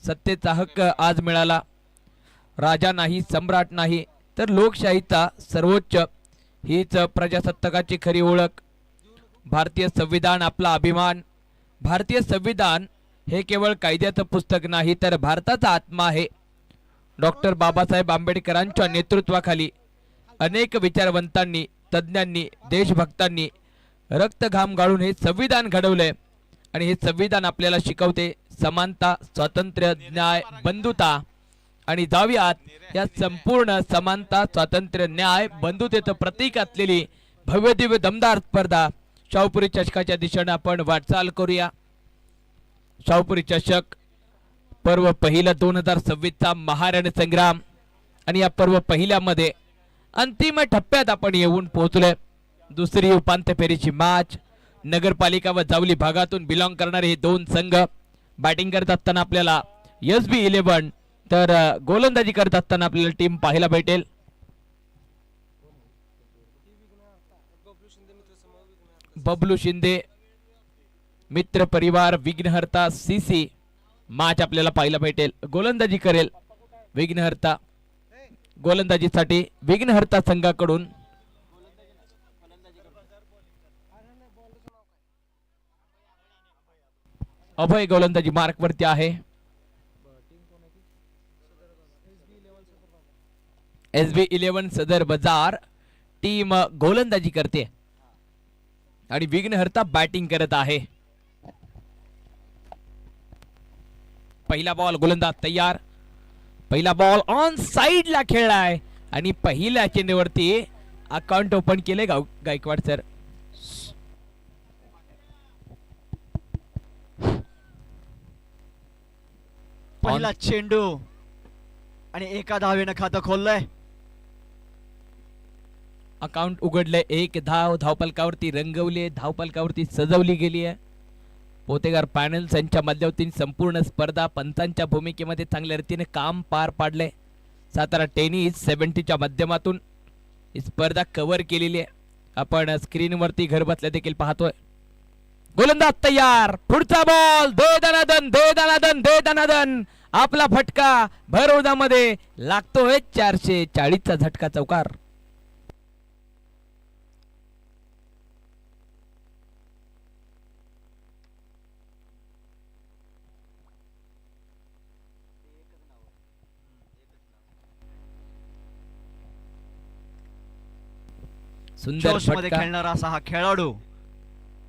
सत्तेचा हक्क आज मिळाला. राजा नाही, सम्राट नाही, तर लोकशाहीचा सर्वोच्च हीच प्रजासत्ताकाची खरी ओळख. भारतीय संविधान आपला अभिमान. भारतीय संविधान हे केवळ कायद्याचं पुस्तक नाही, तर भारताचा आत्मा आहे. डॉक्टर बाबासाहेब आंबेडकरांच्या नेतृत्वाखाली अनेक विचारवंतांनी, तज्ज्ञांनी, देशभक्तांनी रक्तघाम गाळून हे संविधान घडवले. आणि हे संविधान आपल्याला शिकवते समानता, स्वातंत्र्य, न्याय, बंधुता. आणि जाऊयात या संपूर्ण समानता, स्वातंत्र्य, न्याय, बंधुतेचं प्रतीक असलेली भव्य दिव्य दमदार स्पर्धा शाहूपुरी चषकाच्या दिशेने आपण वाटचाल करूया. शाहूपुरी चषक पर्व पहिलं 2026चा महारण संग्राम. आणि या पर्व पहिल्यामध्ये अंतिम टप्प्यात आपण येऊन पोहोचलोय. दुसरी उपांत्य फेरीची मॅच. नगरपालिका व जावली भागातून बिलॉंग करणारे हे दोन संघ बॅटिंग करत असताना आपल्याला SB11 तर गोलंदाजी करत असताना आपल्याला टीम पाहायला भेटेल. बबलू शिंदे मित्र परिवार विघ्नहर्ता CC मॅच आपल्याला पाहायला भेटेल. गोलंदाजी करेल विघ्नहर्ता. गोलंदाजीसाठी विघ्नहर्ता संघाकडून अभय गोलंदाजी मार्क वरती आहे. SB11 सदर बाजार टीम गोलंदाजी करते आणि विघ्नहर्ता बॅटिंग करत आहे. पहिला बॉल, गोलंदाज तयार. पहिला बॉल ऑन साइड ला खेळलाय आणि पहिल्या चेंडूवरती अकाउंट ओपन केले गायकवाड सर. पहिला चेंडू आणि एका धावेनं खातं खोललंय. अकाउंट उघडले. एक धाव धावपलकावरती रंगवली, धावपलकावरती सजवली गेली आहे. पोतेगार पॅनल्स यांच्या माध्यमातून संपूर्ण स्पर्धा पंचांच्या भूमिकेमध्ये चांगल्या रीतीने काम पार पाडले. सातारा टेनिस 70च्या माध्यमातून ही स्पर्धा कव्हर केलेली आहे. आपण स्क्रीनवरती घर बसल्या देखील पाहतोय. गोलंदाज तयार. पुढचा बॉल. दे दनादन, दे दनादन, दे दनादन. आपला फटका भरवदामध्ये लागतोय. 440चा झटका चौकार. सुंदर मध्ये खेळणारा असा हा खेळाडू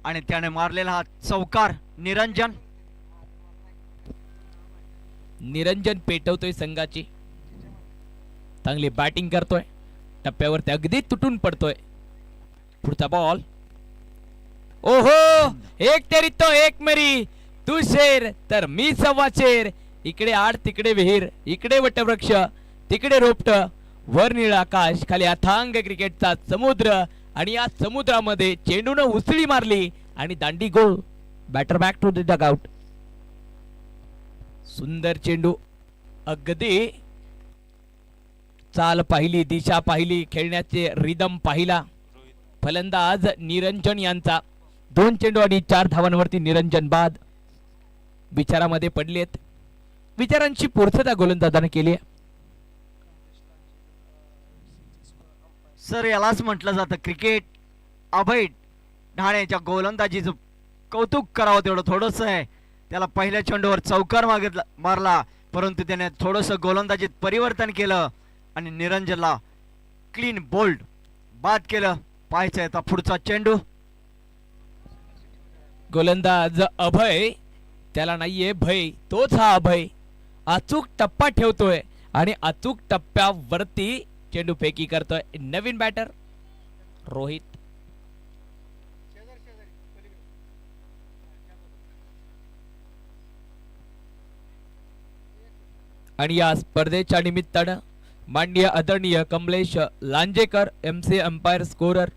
आणि त्याने मारलेला हा चौकार. निरंजन पेटवतोय संघाची. चांगली बॅटिंग करतोय. टप्प्यावरती अगदी तुटून पडतोय. पुढचा बॉल. ओहो, एक तेरी तो एक मेरी, तू शेर तर मी सव्वा शेर. इकडे आड, तिकडे विहीर, इकडे वटवृक्ष, तिकडे रोपट, वर निळ आकाश, खाली अथांग क्रिकेटचा समुद्र. आणि या समुद्रामध्ये चेंडून उसळी मारली आणि दांडी गोल. Batter back to the dugout. सुंदर चेंडू. अगदी चाल पाहिली, दिशा पाहिली, खेळण्याचे रिदम पाहिला. फलंदाज निरंजन यांचा 2 चेंडू आणि 4 धावांवरती निरंजन बाद. विचारामध्ये पडलेत. विचारांची पूर्तता गोलंदाजाने केली आहे. सर यालाच म्हटलं जातं क्रिकेट. अभय ढाणेच्या गोलंदाजीचं कौतुक करावं तेवढं थोडस आहे. त्याला पहिल्या चेंडूवर चौकार मारला, परंतु त्याने थोडस गोलंदाजीत परिवर्तन केलं आणि निरंजनला क्लीन बोल्ड बाद केलं. पाहायचं आता पुढचा चेंडू. गोलंदाज अभय, त्याला नाहीये भय, तोच हा अभय. अचूक टप्पा ठेवतोय आणि अचूक टप्प्यावरती चेंडू फेकी करतोय. नवीन बॅटर रोहित. आणि या स्पर्धेच्या निमित्तानं माननीय आदरणीय Kamlesh Lanjekar MC umpire scorer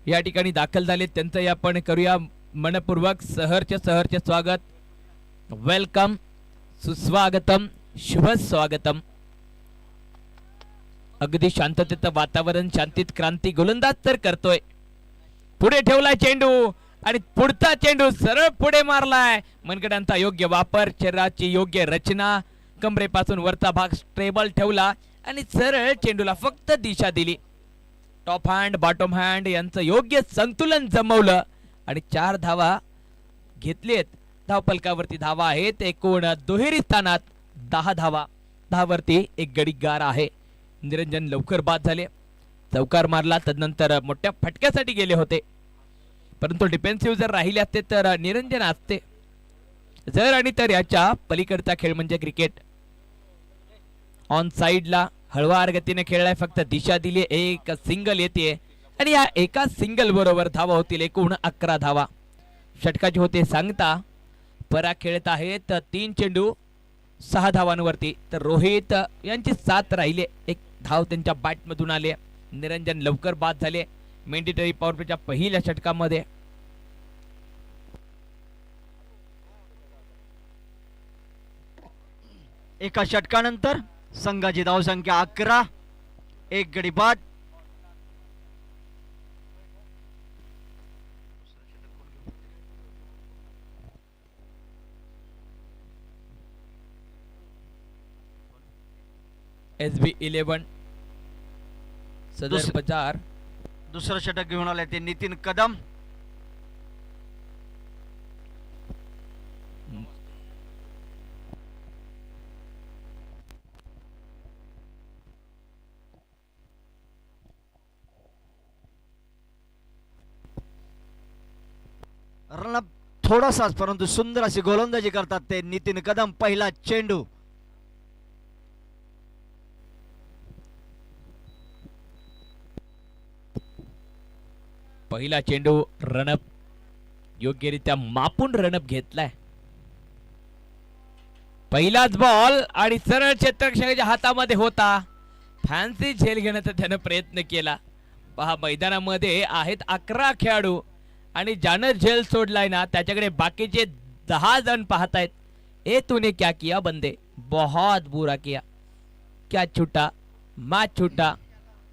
या ठिकाणी दाखल झाले. त्यांचं आपण करूया मनपूर्वक सहर्ष स्वागत. वेलकम, सुस्वागतम, शुभ स्वागतम. अगदी शांततेचं वातावरण, शांतीत क्रांती गोलंदाज तर करतोय. पुढे ठेवलाय चेंडू आणि पुढचा चेंडू सरळ पुढे मारलाय. मनगटांचा योग्य वापर, शरीराची योग्य रचना, कमरेपासून वरचा भाग स्टेबल ठेवला आणि सरळ चेंडूला फक्त दिशा दिली. टॉप हँड बॉटम हँड यांचं योग्य संतुलन जमवलं आणि 4 धावा घेतलेत. धावफलकावरती धावा आहेत एकूण दुहेरी स्थानात 10 धावा. 10 वरती एक गडी गार आहे. निरंजन लवकर बाद झाले. चौकार मारला, तदनंतर मोठ्या फटक्यासाठी गेले होते, परंतु डिफेन्सिव्ह जर राहिले असते तर निरंजन असते. जर आणि तर याच्या पलीकडचा खेळ म्हणजे क्रिकेट. ऑन साइडला हळवार गतीने खेळलाय, फक्त दिशा दिली. एक सिंगल येते आणि या एका सिंगल बरोबर धावा होतील एकूण 11 धावा. षटकाचे होते सांगता. पराग खेळत आहेत 3 चेंडू 6 धावांवरती, तर रोहित यांची 7 राहिले. एक धाव त्यांच्या बॅट मधून आले. निरंजन लवकर बाद झाले मॅन्डेटरी पॉवर प्लेच्या पहिल्या षटकामध्ये. एका षटकानंतर संघाची धावसंख्या 11, एक गडी बाद. SB11 सदर बाजार. दुसरं षटक घेऊन आले ते नितीन कदम. रनअप थोडासाच परंतु सुंदर अशी गोलंदाजी करतात ते नितीन कदम. पहिला चेंडू पहिला चेंडू रनअप योग्यरित्या मापून रनअप घेतलाय. पहिलाच बॉल आणि सरळ क्षेत्ररक्षकाच्या हातामध्ये होता. फॅन्सी झेल घेण्याचा त्यानं प्रयत्न केला. पहा मैदानामध्ये आहेत 11 खेळाडू आणि ज्यानं झेल सोडलाय ना त्याच्याकडे बाकीचे 10 जण पाहतायत. ए तूने क्या किया बंदे, बहुत बुरा किया, क्या छूटा मैच छूटा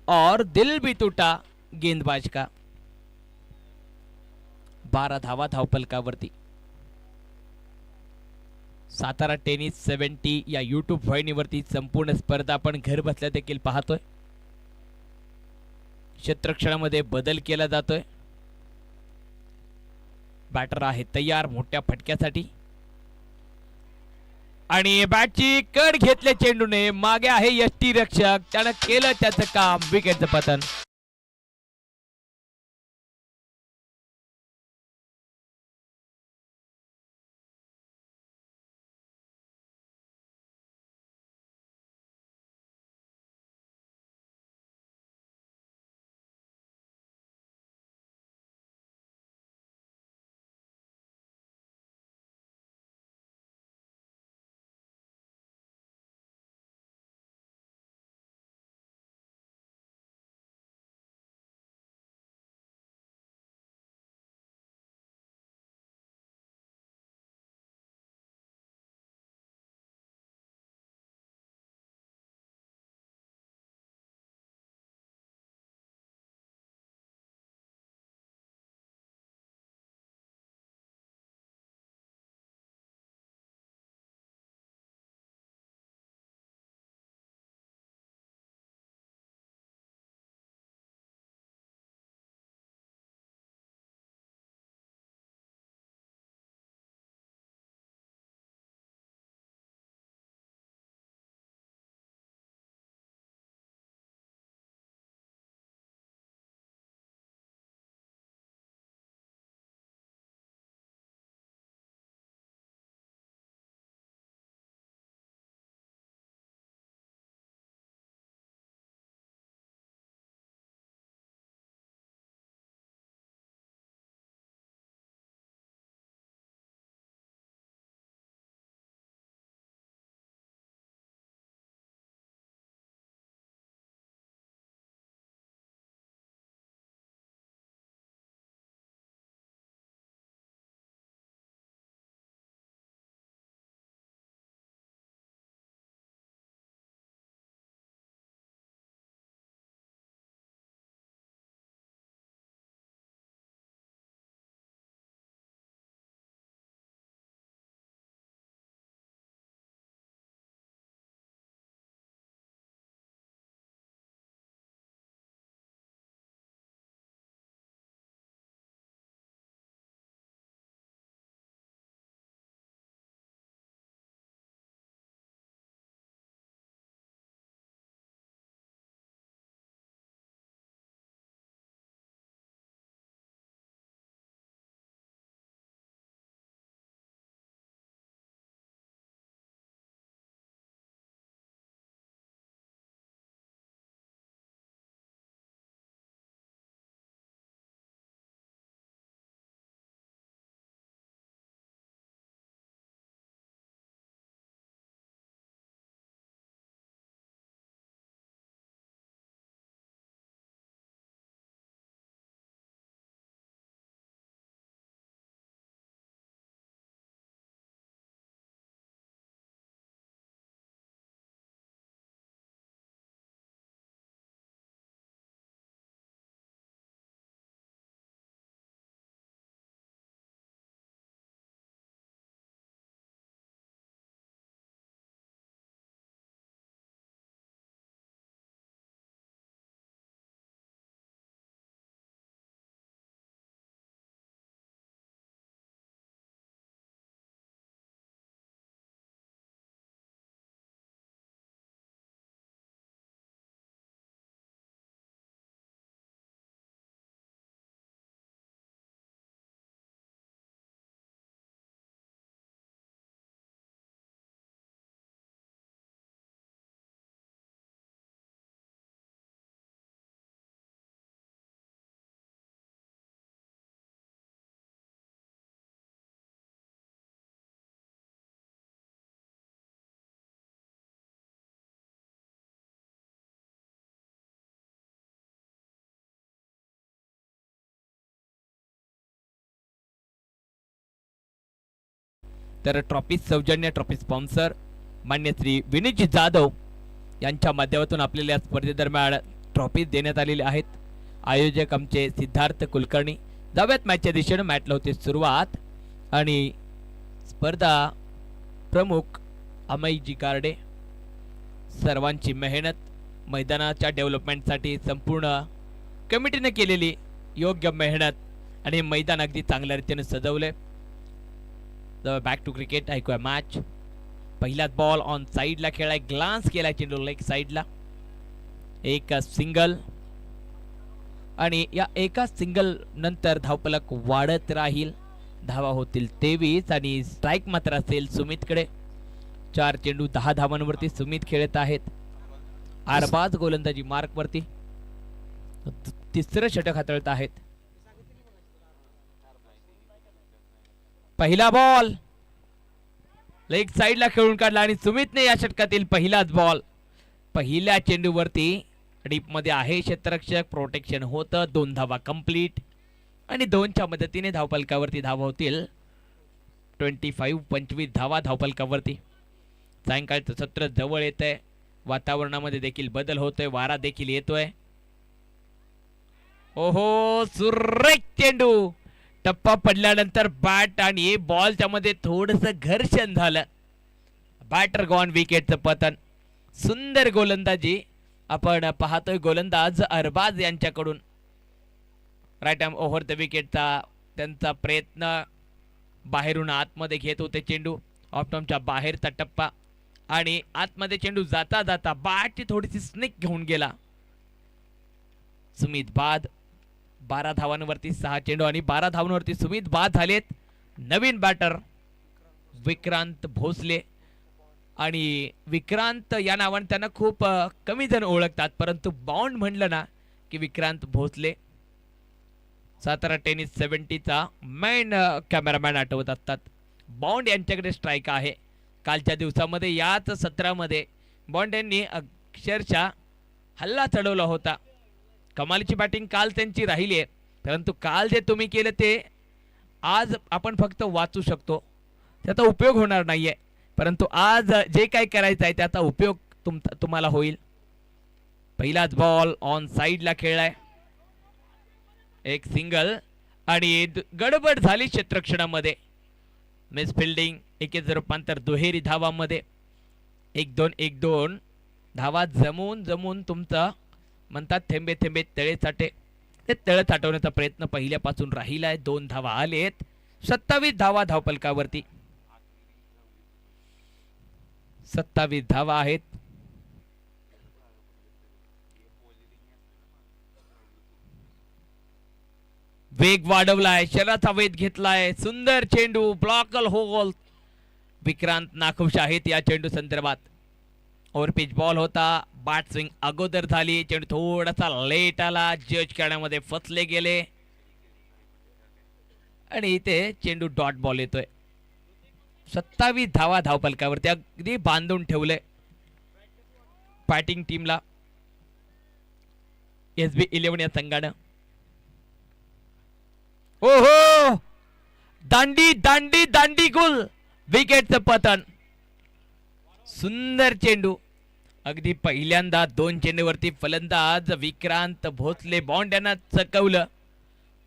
और दिल भी टूटा गेंदबाज का. 12 धावा धावफलकावरती. सातारा टेनिस 70 या युट्यूब वाहिनीवरती संपूर्ण स्पर्धा आपण घर बसल्या देखील पाहतोय. क्षेत्ररक्षणामध्ये बदल केला जातोय. बॅटर आहे तयार मोठ्या फटक्यासाठी आणि बॅटची कड घेतले चेंडूने. मागे आहे यष्टी रक्षक, त्यानं केलं त्याचं काम. विकेटचं पतन. तर ट्रॉफी सौजन्य ट्रॉफी स्पॉन्सर मान्य श्री विनीतजी जाधव यांच्या माध्यमातून आपल्याला या स्पर्धेदरम्यान ट्रॉफी देण्यात आलेली आहेत. आयोजक आमचे सिद्धार्थ कुलकर्णी. जाऊयात मॅचच्या दिशेने. मॅचला होते सुरुवात आणि स्पर्धा प्रमुख अमयजी गार्डे. सर्वांची मेहनत मैदानाच्या डेव्हलपमेंटसाठी संपूर्ण कमिटीने केलेली योग्य मेहनत आणि मैदान अगदी चांगल्या रीतीने सजवले. Back to cricket. ऐकूया मॅच. पहिलाच बॉल ऑन साईडला खेळाय. ग्लान्स केला चेंडू लेग साईडला. एक सिंगल आणि या एका सिंगल नंतर धावफलक वाढत राहील. धावा होतील 23 आणि स्ट्राईक मात्र असेल सुमितकडे. 4 चेंडू 10 धावांवरती सुमित खेळत आहेत. अरबाज गोलंदाजी मार्क वरती. तिसरं षटक हाताळत आहेत. पहिला बॉल लेग साईडला खेळून काढला आणि सुमितने या षटकातील पहिलाच बॉल. पहिल्या चेंडूवरती डीप मध्ये आहे क्षेत्ररक्षक. प्रोटेक्शन होतं. 2 धावा कंप्लीट आणि 2च्या मदतीने धावफलकावरती धावा होतील 25 धावा धावफलकावरती. सायंकाळचं सत्र जवळ येत आहे. वातावरणामध्ये देखील बदल होतोय. वारा देखील येतोय. ओहो सुरेख चेंडू. टप्पा पडल्यानंतर बॅट आणि बॉलच्या मध्ये थोडस घर्षण झालं. Batter gone. विकेटचं पतन. सुंदर गोलंदाजी आपण पाहतोय गोलंदाज अरबाज यांच्याकडून. राईट आर्म ओव्हर द विकेटचा त्यांचा प्रयत्न. बाहेरून आतमध्ये घेत होते चेंडू. ऑफटॉमच्या बाहेरचा टप्पा आणि आतमध्ये चेंडू जाता जाता बॅटची थोडीशी स्निक घेऊन गेला. सुमित बाद. 12 धावांवरती 6 चेंडू आणि 12 धावांवरती सुमित बाद झालेत. नवीन बॅटर विक्रांत भोसले आणि विक्रांत या नावाने त्यांना खूप कमी जण ओळखतात, परंतु बाउंड म्हणलं ना की विक्रांत भोसले सातारा टेनिस 70चा मेन कॅमेरामॅन आठवत असतात. बाउंड यांच्याकडे स्ट्राईक आहे. कालच्या दिवसामध्ये याच सत्रामध्ये बॉन्ड यांनी अक्षरशः हल्ला चढवला होता. कमालीची बॅटिंग काल त्यांची राहिली आहे, परंतु काल जे तुम्ही केलं ते आज आपण फक्त वाचू शकतो. त्याचा उपयोग होणार नाहीये, परंतु आज जे काही करायचं आहे त्याचा उपयोग तुम्हाला होईल. पहिलाच बॉल ऑन साईडला खेळलाय. एक सिंगल आणि गडबड झाली क्षेत्ररक्षणामध्ये. Miss fielding. 1-0 रूपांतर दुहेरी धावामध्ये. 1-2 धावा जमून जमून तुमचं म्हणतात थेंबे थेंबे तळे साठे. ते तळे साठवण्याचा प्रयत्न पहिल्यापासून राहिलाय. 2 धावा आलेत. 27 धावा धावफलकावरती. 27 धावा आहेत. वेग वाढवलाय. शराचा वेध घेतलाय. सुंदर चेंडू. ब्लॉकल होल. विक्रांत नाखुश आहेत या चेंडू संदर्भात. ओव्हरपिच बॉल होता. बॅट स्विंग अगोदर झाली. चेंडू थोडासा लेट आला. जज करण्यामध्ये फसले गेले आणि इथे चेंडू डॉट बॉल येतोय. 27 धावा धावफलकावरती अगदी बांधून ठेवले बॅटिंग टीमला SB11 या संघानं. ओहो दांडी दांडी दांडी गुल. विकेटचं पतन. सुंदर चेंडू. अगदी पहिल्यांदा 2 चेंडूवरती फलंदाज विक्रांत भोसले बॉन्ड यांना चकवलं,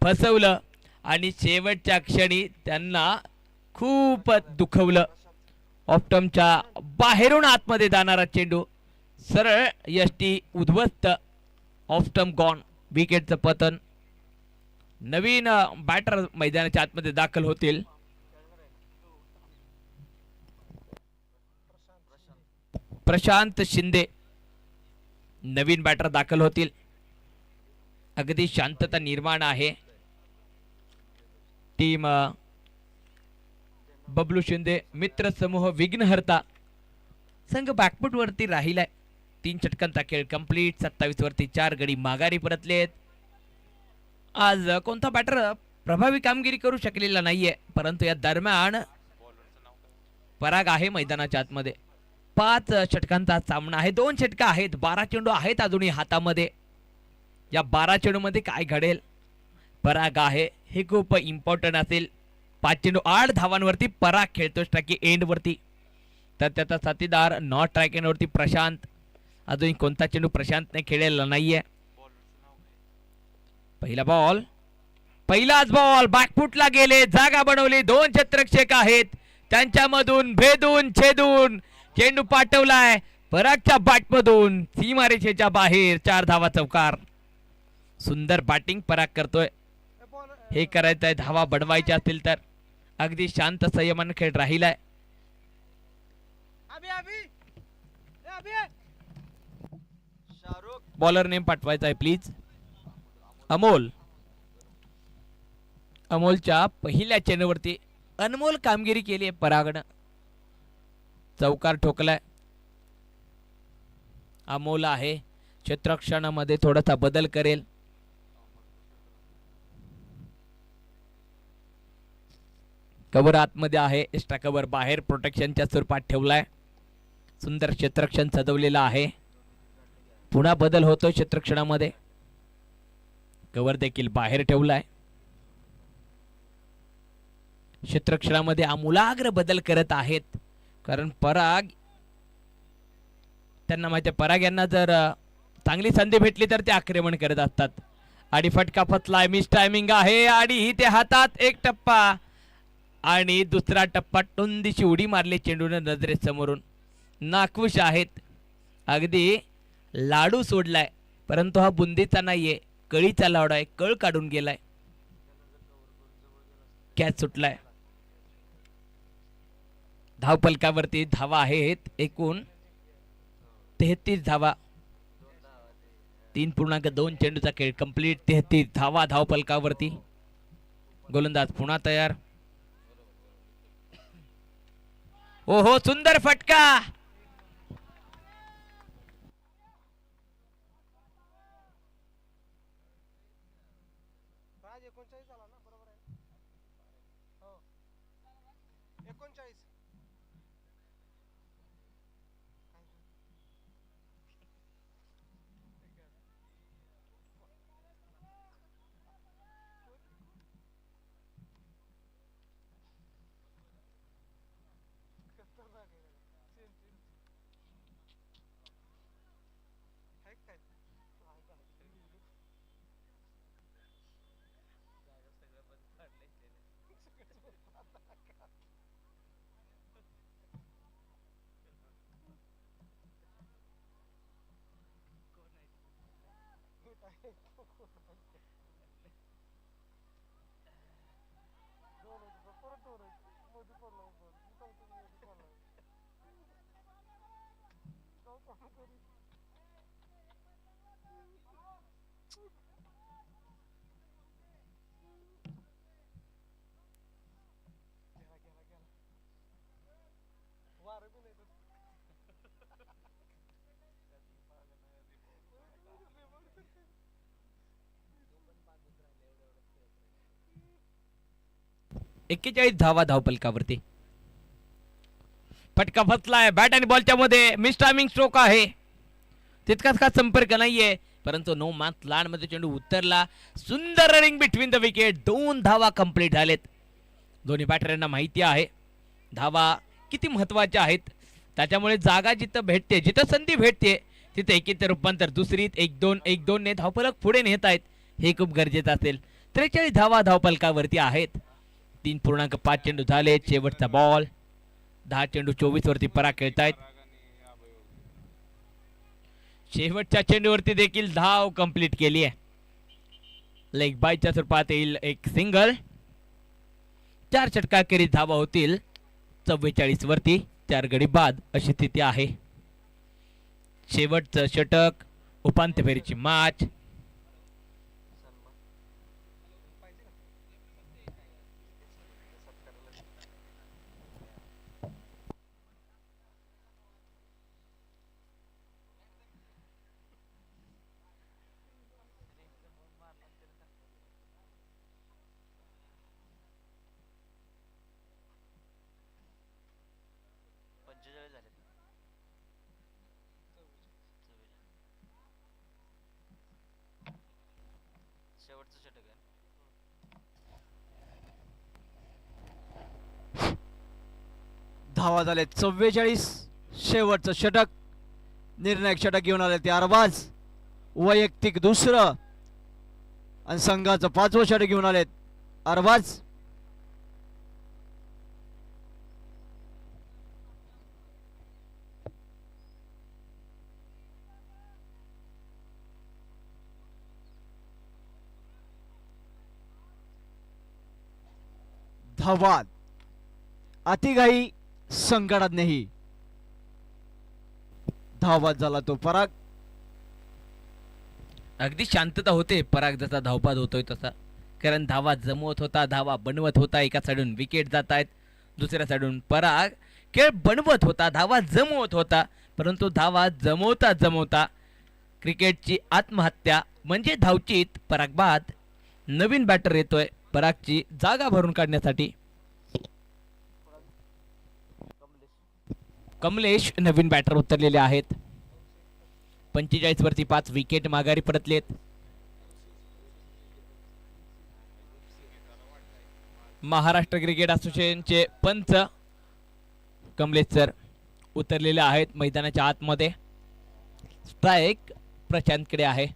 फसवलं आणि शेवटच्या क्षणी त्यांना खूप दुखवलं. ऑप्टमच्या बाहेरून आतमध्ये जाणारा चेंडू सरळ यष्टी उद्ध्वस्त. Optum gone. विकेटचं पतन. नवीन बॅटर मैदानाच्या आतमध्ये दाखल होतील. प्रशांत शिंदे नवीन बॅटर दाखल होतील. अगदी शांतता निर्माण आहे. टीम बबलू शिंदे मित्र समूह विघ्नहर्ता संघ बॅकफुट वरती राहिलाय. 3 षटकांचा खेळ कंप्लीट. 27 वरती 4 गडी माघारी परतलेत. आज कोणता बॅटर प्रभावी कामगिरी करू शकलेला नाहीये, परंतु या दरम्यान पराग आहे मैदानाच्या आतमध्ये. 5 षटकांचा सामना आहे. 2 षटका आहेत. 12 चेंडू आहेत अजूनही हातामध्ये. या 12 चेंडू मध्ये काय घडेल? पराग आहे हे खूप इम्पॉर्टंट असेल. 5 चेंडू 8 धावांवरती पराग खेळतो स्ट्राइक एंड वरती. तर त्याचा साथीदार नॉट स्ट्राइक एंड वरती प्रशांत. अजून कोणता चेंडू प्रशांतने खेळलेला नाहीये. पहिला बॉल, पहिलाच बॉल बॅकफुटला गेले, जागा बनवली. 2 क्षेत्ररक्षक आहेत, त्यांच्यामधून भेदून छेदून चेंडू पाठवलाय परागच्या बॅटमधून सीमारेषेच्या बाहेर. 4 धावा चौकार. सुंदर बॅटिंग पराग करतोय. हे करायचं आहे, धावा बनवायच्या असतील तर अगदी शांत संयमाने खेळ राहिलाय. बॉलर नेम पाठवायचा आहे प्लीज. अमोल. अमोलच्या पहिल्या चेंडूवरती अनमोल कामगिरी केली आहे परागनं. चौकार ठोकलाय. अमोल आहे, क्षेत्ररक्षणामध्ये थोडासा बदल करेल. कव्हर आतमध्ये आहे, एक्स्ट्रा कव्हर बाहेर प्रोटेक्शनच्या स्वरूपात ठेवलाय. सुंदर क्षेत्ररक्षण सजवलेलं आहे. पुन्हा बदल होतो क्षेत्ररक्षणामध्ये. कव्हर देखील बाहेर ठेवलाय. क्षेत्ररक्षणामध्ये आमूलाग्र बदल करत आहेत, कारण पराग त्यांना माहिती आहे, पराग यांना जर चांगली संधी भेटली तर ते आक्रमण करत असतात. आणि फटका फसलाय, मिस टायमिंग आहे आणि ही ते हातात एक टप्पा आणि दुसरा टप्पा. टुंदीशी उडी मारली चेंडूने नजरेसमोरून. नाखुश आहेत, अगदी लाडू सोडलाय, परंतु हा बुंदीचा नाहीये, कळीचा लाडू आहे. कळ काढून गेलाय, कॅच सुटलाय. धावफलकावरती धावा आहेत एकूण 33 धावा. 3.2 चेंडूचा खेळ कंप्लीट. 33 धावा धावफलकावरती. गोलंदाज पुन्हा तयार. ओहो, सुंदर फटका. एक्केचाळीस धावा धावफलकावरती. फटका फसलाय. बॅट आणि बॉलच्या मध्ये मिस टायमिंग स्ट्रोक आहे. तितकाच का संपर्क नाहीये, परंतु नो मार्क लांड मध्ये चेंडू उतरला. सुंदर रनिंग बिटवीन द विकेट. 2 धावा कंप्लीट झालेत. दोन्ही बॅटरांना माहिती आहे धावा किती महत्वाच्या आहेत. त्याच्यामुळे जागा जिथं भेटते, जिथं संधी भेटते, तिथे एकीचं रूपांतर दुसरीत 1-2 ने धावफलक पुढे नेत आहेत. हे खूप गरजेचं असेल. 43 धावा धावफलकावरती आहेत. 3.5 चेंडू झाले. शेवटचा बॉल. 10 चेंडू 24 वरती पराग खेळतायत. शेवटच्या चेंडूवरती देखील धाव कंप्लीट केली आहे. लेग बायच्या स्वरूपात येईल एक सिंगल. 4 षटकाखेरीज धावा होतील 44 वरती. 4 गडी बाद अशी स्थिती आहे. शेवटचं षटक, उपांत्य फेरीची मॅच. धावा झाले 44. शेवटचं षटक, निर्णायक षटक घेऊन आले ते अरबाज. वैयक्तिक दुसरं आणि संघाचं 5वं षटक घेऊन आलेत अरबाज. धावात अतिघाई संकटात नाही. धावात झाला तो पराग. अगदी शांतता होते पराग जसा धावपात होतोय तसा, कारण धावा जमवत होता, धावा बनवत होता. एका साईडून विकेट जात आहेत, दुसऱ्या साईडून पराग खेळ बनवत होता, धावा जमवत होता. परंतु धावा जमवता जमवता क्रिकेटची आत्महत्या म्हणजे धावचीत. पराग बाद. नवीन बॅटर येतोय परागची जागा भरून काढण्यासाठी. कमलेश नवीन बॅटर उतरलेले आहेत. 45 वरती 5 विकेट माघारी परतलेत. महाराष्ट्र क्रिकेट असोसिएशनचे पंच कमलेश सर उतरलेले आहेत मैदानाच्या आतमध्ये. स्ट्राइक प्रशांतकडे आहे.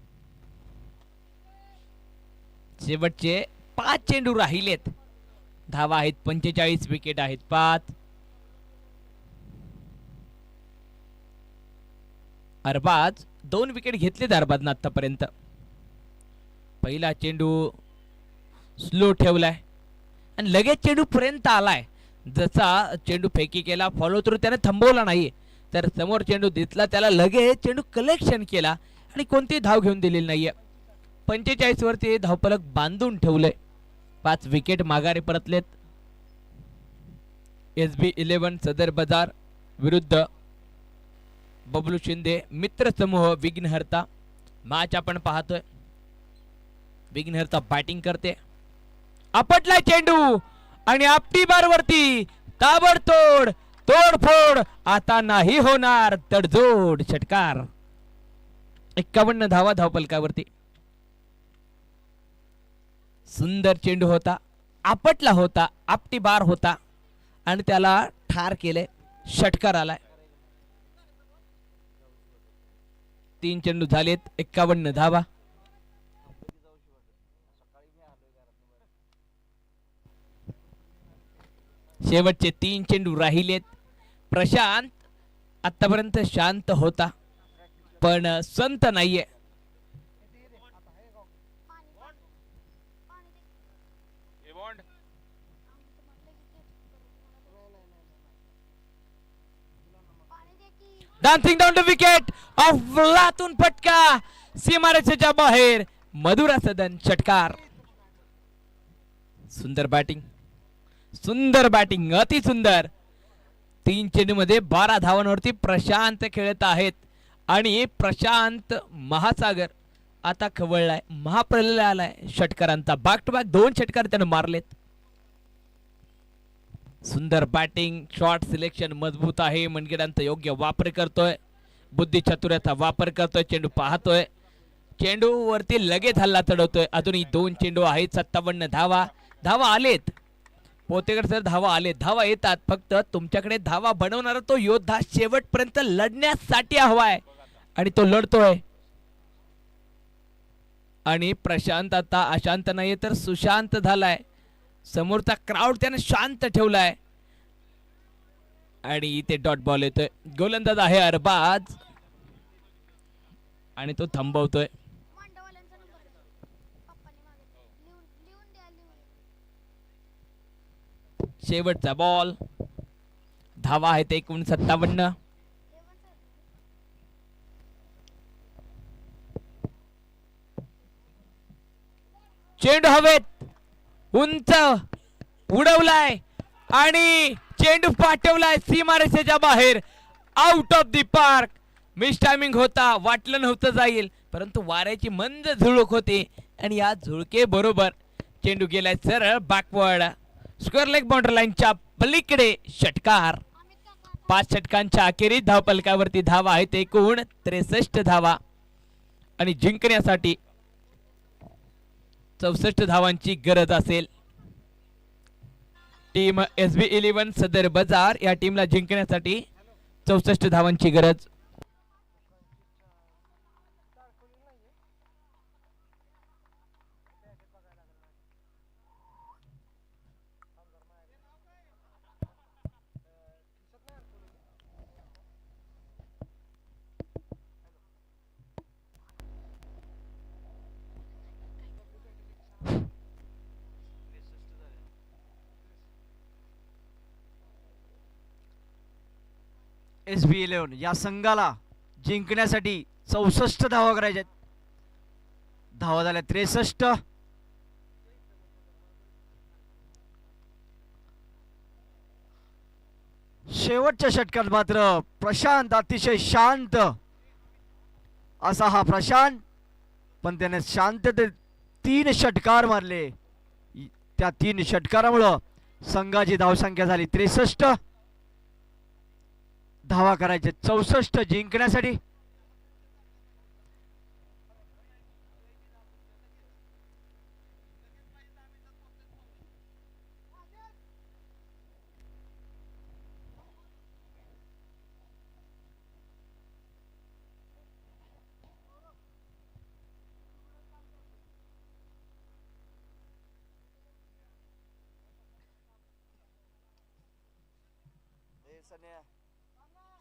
शेवटचे 5 चेंडू राहिलेत. धावा आहेत 45, विकेट आहेत 5. अरबाज 2 विकेट घेतलेत अरबाजनं आतापर्यंत. पहिला चेंडू स्लो ठेवलाय आणि लगेच चेंडू पर्यंत आलाय. जसा चेंडू फेकी केला, फॉलो थ्रू त्याने थांबवला नाही, तर समोर चेंडू दिसला त्याला लगेच चेंडू कलेक्शन केला आणि कोणती धाव घेऊन दिलेली नाहीये. 45 वरती धावफलक बांधून ठेवलंय. 5 विकेट माघारी परतलेत. SB11 सदर बाजार विरुद्ध बबलू शिंदे मित्र समूह विघ्नहर्ता. मॅच आपण पाहतोय. विघ्नहर्ता बॅटिंग करते. आपटलाय चेंडू आणि आपटी बार वरती ताबडतोड तोडफोड. आता नाही होणार तडजोड. षटकार. 51 धावा धावफलकावरती. सुंदर चेंडू होता, आपटला होता, आपटी बार होता आणि त्याला ठार केले. षटकार आलाय. 3 चेंडू झालेत, 51 धावा. शेवटचे 3 चेंडू राहिलेत. प्रशांत आतापर्यंत शांत होता पण संत नाहीये. Dancing down the wicket off लातून फटका सीमारेषेच्या बाहेर. मधुरा सदन. षटकार. सुंदर बॅटिंग, सुंदर बॅटिंग, अति सुंदर. 3 चेंडू मध्ये 12 धावांवरती प्रशांत खेळत आहेत आणि प्रशांत महासागर आता खवळलाय, महाप्रलय आलाय षटकारांचा. बॅक टू बॅक 2 षटकार त्याने मारलेत. सुंदर बॅटिंग, शॉट सिलेक्शन मजबूत आहे. मनगेडांचा योग्य वापर करतोय, बुद्धी चातुर्याचा वापर करतोय. चेंडू पाहतोय, चेंडू वरती लगेच हल्ला चढवतोय. अजूनही 2 चेंडू आहेत. 57 धावा. धावा आलेत पोतेकर सर, धावा आलेत. धावा येतात, फक्त तुमच्याकडे धावा बनवणारा तो योद्धा शेवटपर्यंत लढण्यासाठी हवाय आणि तो लढतोय. आणि प्रशांत आता अशांत नाहीये तर सुशांत झालाय. समोरचा क्राउड त्याने शांत ठेवलाय आणि इथे डॉट बॉल येतोय. गोलंदाज आहे अरबाज आणि तो थांबवतोय. शेवटचा बॉल. धावा आहेत एकूण 57. चेंडू हवेत उंच उडवलाय आणि चेंडू पाठवलाय सीमारेषेच्या बाहेर. Out of the park. Miss timing होता, वाटलं नव्हतं जाईल, परंतु वाऱ्याची मंद झुळूक होती आणि या झुळके बरोबर चेंडू गेलाय सरळ बॅकवर्ड. स्क्वेअर लेग बाउंड्री लाईनच्या पलीकडे. षटकार. 5 षटकांच्या अखेरीस धावफलकावरती धावा आहेत एकूण 63 धावा आणि जिंकण्यासाठी 64 धावांची गरज असेल. टीम SB11 सदर बाजार या टीमला जिंकण्यासाठी 64 धावांची गरज. SB11 या संघाला जिंकण्यासाठी 64 धावा करायच्या. धावा झाल्या 63. शेवटच्या षटकात मात्र प्रशांत अतिशय शांत असा हा प्रशांत, पण त्याने शांततेत 3 षटकार मारले. त्या 3 षटकारामुळं संघाची धावसंख्या झाली 63. धावा करायचे 64 जिंकण्यासाठी.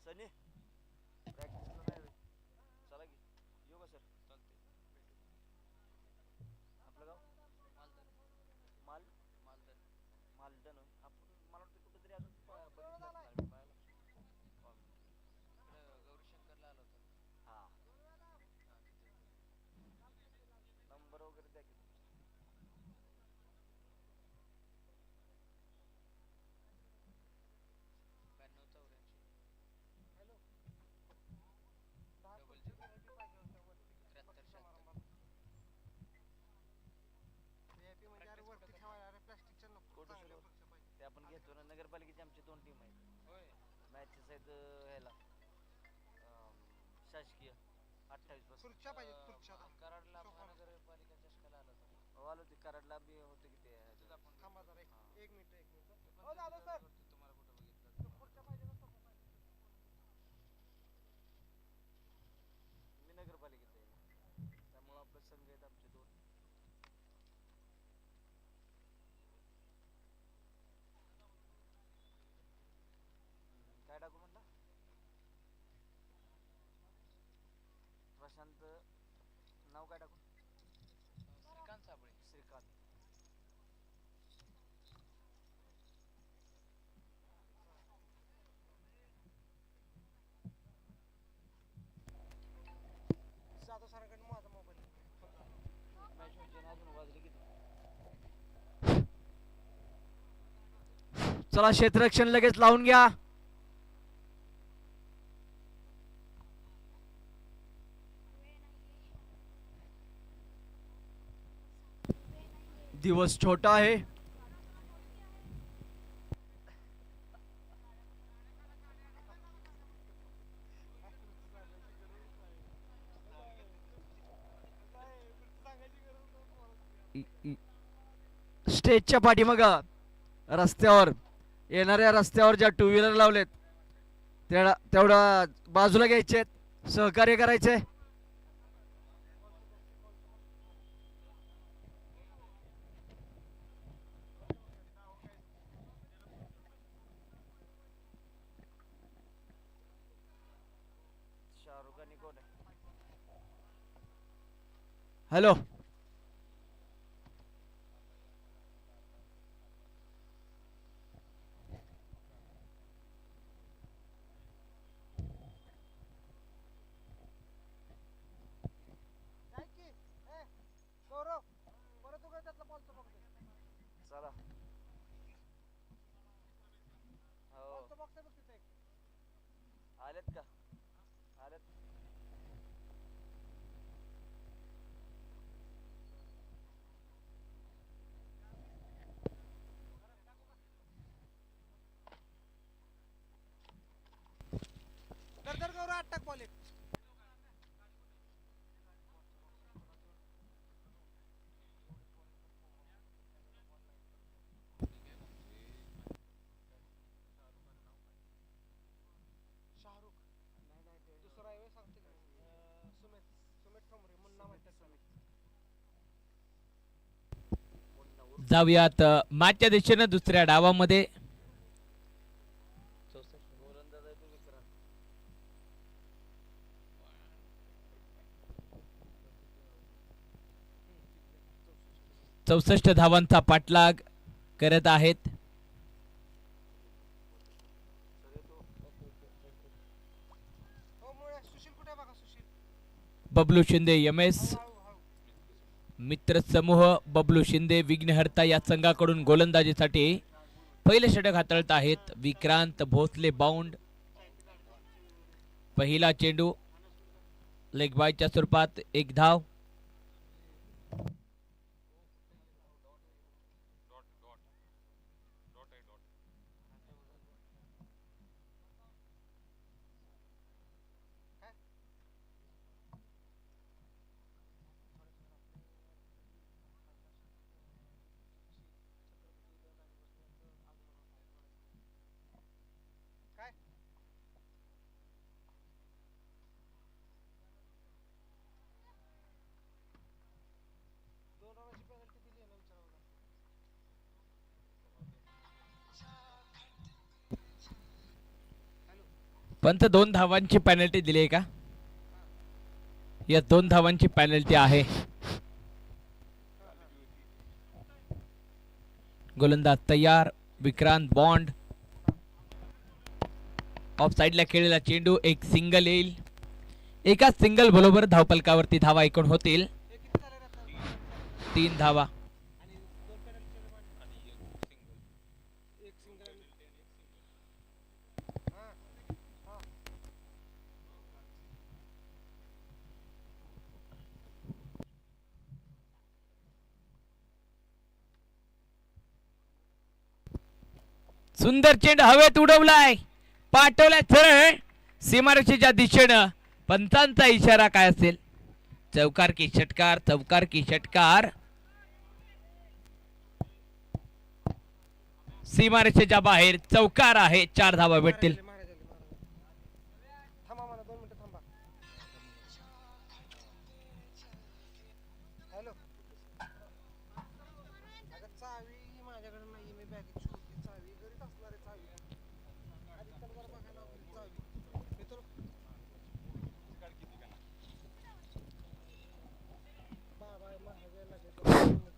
सनी प्रॅक्टिसला नाही चला की येऊ का सर? चालते. आपलं गाव माल मालदन मालदन आपण मला वाटतं कुठेतरी अजून बघितलं गौरीशंकरला आलो होतो. हा नंबर वगैरे द्या की. ते आपण घेतो ना. नगरपालिकेची आमची 2 टीम आहेत. मॅचेस आहेत ह्याला शासकीय 28 पासून. कराडला नगरपालिका चषकाला आलो होतो. आलो ते कराडला बी होते की ते. थांबा जरा एक मिनिट. हो झालं सर. तुम्हाला कुठं बघितलं? पुढच्या पाहिजे मी नगरपालिकेत आहे, त्यामुळे आपलं संघ आहेत आमचे 2. काय टाकू म्हणला? प्रशांत नाव काय टाकू? श्रीकांत साबळे. श्रीकांत. जाधव सरांकडे माझा मोबाईल. मॅच म्हणजे अजून वाजले किती? चला क्षेत्ररक्षण लगेच लावून घ्या. दिवस छोटा आहे. स्टेजच्या पाठीमाग रस्त्यावर येणाऱ्या रस्त्यावर ज्या 2 व्हीलर लावलेत तेवढा बाजूला घ्यायचे, सहकार्य करायचे. शाहरुख खान कोण आहे? हॅलो. चला आलेत का? आलेत. दर गौरव 8 टाक बॉल एक. जाऊयात मॅचच्या दिशेनं दुसऱ्या डावामध्ये. चौसष्ट धावांचा पाठलाग करत आहेत. बबलू शिंदे एमएस मित्र समूह. बबलू शिंदे विघ्नहर्ता या संघाकडून गोलंदाजीसाठी पहिले षटक हाताळत आहेत. विक्रांत भोसले बाउंड. पहिला चेंडू लेग बायच्या स्वरूपात एक धाव. पंत 2 धावांची पेनल्टी दिली आहे का? या 2 धावांची पेनल्टी आहे. गोलंदाज तयार. विक्रांत बॉन्ड. ऑफ साइडला खेळलेला चेंडू एक सिंगल येईल. एका सिंगल बरोबर धावपलकावरती धावा एकूण होतील 3 धावा. सुंदर चेंडू हवेत उडवलाय. पाठवलाय सरळ सीमारेषेच्या दिशेनं. पंचांचा इशारा काय असेल? चौकार की षटकार. चौकार की षटकार. सीमारेषेच्या बाहेर चौकार आहे. 4 धावा भेटतील.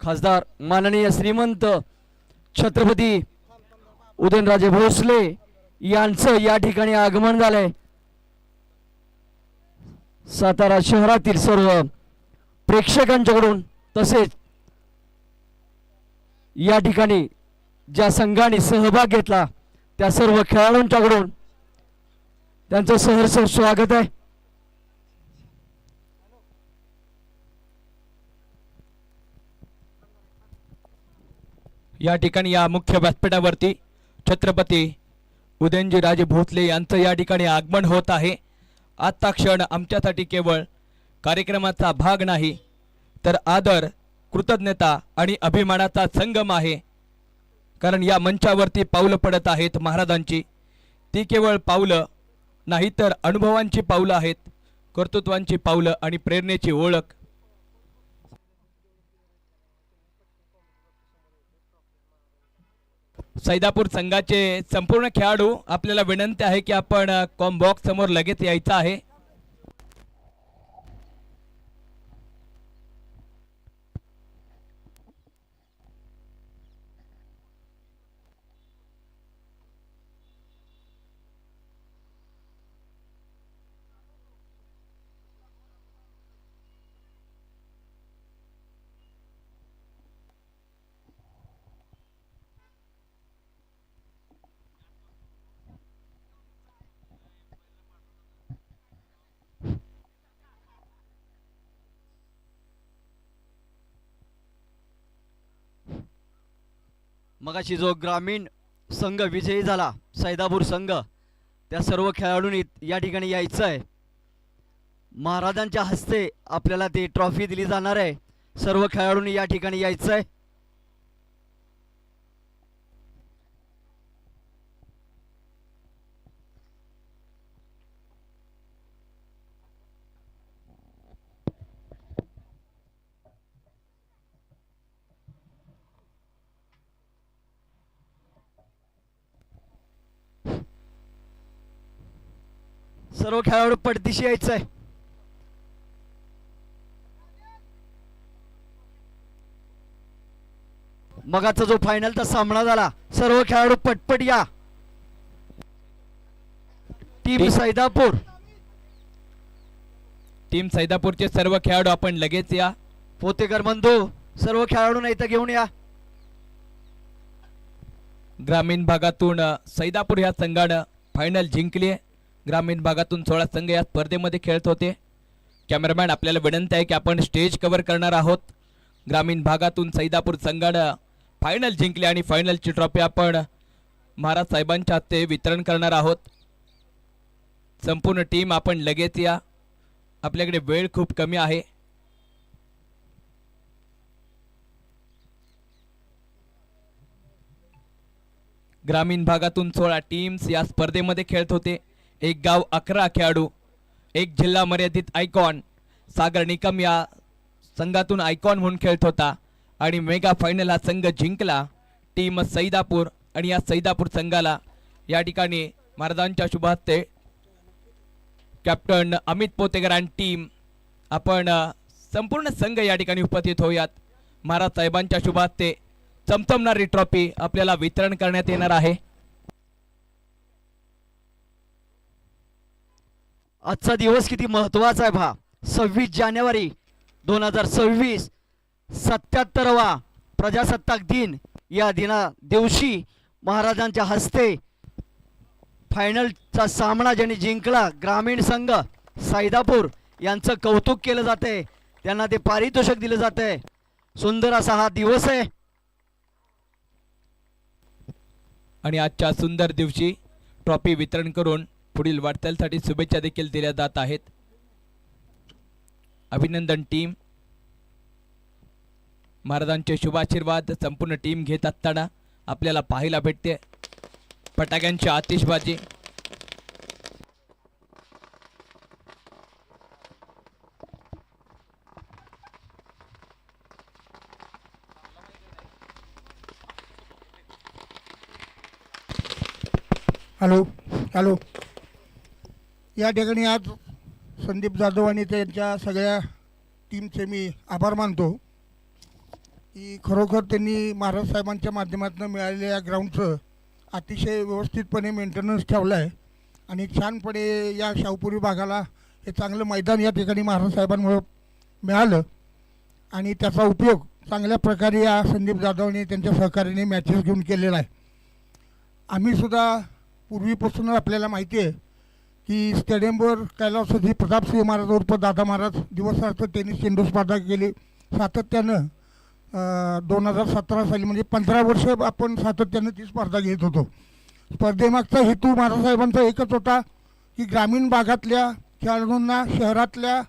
खासदार माननीय श्रीमंत छत्रपती उदयनराजे भोसले यांचं या ठिकाणी आगमन झालंय. सातारा शहरातील सर्व प्रेक्षकांच्याकडून तसेच या ठिकाणी ज्या संघाने सहभाग घेतला त्या सर्व खेळाडूंच्याकडून त्यांचं सहर्ष स्वागत आहे. या ठिकाणी या मुख्य व्यासपीठावरती छत्रपती उदयनजी राजे भोसले यांचं या ठिकाणी आगमन होत आहे. आजचा क्षण आमच्यासाठी केवळ कार्यक्रमाचा भाग नाही तर आदर, कृतज्ञता आणि अभिमानाचा संगम आहे. कारण या मंचावरती पावलं पडत आहेत महाराजांची. ती केवळ पावलं नाही तर अनुभवांची पावलं आहेत, कर्तृत्वांची पावलं आणि प्रेरणेची ओळख. सैदापूर संघाचे संपूर्ण खेळाडू आपल्याला विनंती आहे की आपण कॉम्बॉक्स समोर लगेच यायचं आहे. मगाशी जो ग्रामीण संघ विजयी झाला सैदापूर संघ, त्या सर्व खेळाडूंनी या ठिकाणी यायचं आहे. महाराजांच्या हस्ते आपल्याला ती ट्रॉफी दिली जाणार आहे. सर्व खेळाडूंनी या ठिकाणी यायचं आहे. सर्व खेळाडू पडदिशी यायचंय. मगाचा जो फायनलचा सामना झाला, सर्व खेळाडू पटपट या. टीम सैदापूर, टीम सैदापूरचे सर्व खेळाडू आपण लगेच या. पोतेकर बंधू सर्व खेळाडूंना इथं घेऊन या. ग्रामीण भागातून सैदापूर या संघानं फायनल जिंकली आहे. ग्रामीण भागातून 16 संघ या स्पर्धेमध्ये खेळत होते. कॅमेरामॅन आपल्याला विनंती आहे की आपण स्टेज कव्हर करणार आहोत. ग्रामीण भागातून सैदापूर संघानं फायनल जिंकली आणि फायनलची ट्रॉफी आपण महाराज साहेबांच्या हस्ते वितरण करणार आहोत. संपूर्ण टीम आपण लगेच या, आपल्याकडे वेळ खूप कमी आहे. ग्रामीण भागातून 16 टीम्स या स्पर्धेमध्ये खेळत होते. एक गाव 11 खेळाडू, एक जिल्हा मर्यादित आयकॉन. सागर निकम या संघातून आयकॉन म्हणून खेळत होता आणि मेगा फायनल हा संघ जिंकला टीम सैदापूर. आणि या सैदापूर संघाला या ठिकाणी महाराजांच्या शुभहस्ते कॅप्टन अमित पोतेकर आणि टीम आपण संपूर्ण संघ या ठिकाणी उपस्थित होऊयात. महाराज साहेबांच्या शुभहस्ते चमचमणारी ट्रॉफी आपल्याला वितरण करण्यात येणार आहे. आजचा दिवस किती महत्वाचा आहे पहा. 26 जानेवारी 2026, 77वा प्रजासत्ताक दिन. या दिवशी महाराजांच्या हस्ते फायनलचा सामना ज्यांनी जिंकला ग्रामीण संघ सैदापूर यांचं कौतुक केलं जाते, त्यांना ते पारितोषिक दिलं जाते. सुंदर असा हा दिवस आहे. आणि आजच्या सुंदर दिवशी ट्रॉफी वितरण करून पुढील वाटचालीसाठी शुभेच्छा देखील दिल्या जात आहेत. अभिनंदन टीम. महाराजांचे शुभाशीर्वाद संपूर्ण टीम घेत असताना आपल्याला पाहायला भेटते. फटाक्यांची आतिषबाजी. हॅलो हॅलो या ठिकाणी आज संदीप जाधव आणि त्यांच्या सगळ्या टीमचे मी आभार मानतो की खरोखर त्यांनी महाराज साहेबांच्या माध्यमातून मिळालेल्या या ग्राउंडचं अतिशय व्यवस्थितपणे मेंटेनन्स ठेवलं आहे आणि छानपणे या शाहूपुरी भागाला हे चांगलं मैदान या ठिकाणी महाराज साहेबांमुळं मिळालं आणि त्याचा उपयोग चांगल्या प्रकारे या संदीप जाधवने त्यांच्या सहकार्याने मॅचेस घेऊन केलेला आहे. आम्हीसुद्धा पूर्वीपासूनच आपल्याला माहिती आहे की स्टेडियमवर कैलासवासी प्रतापसिंह महाराज उर्फ दादा महाराज दिवसार्थ टेनिस चेंडू स्पर्धा केली सातत्यानं. 2017 साली म्हणजे 15 वर्ष आपण सातत्यानं ती स्पर्धा घेत होतो. स्पर्धेमागचा हेतू महाराजसाहेबांचा एकच होता की ग्रामीण भागातल्या खेळाडूंना शहरातल्या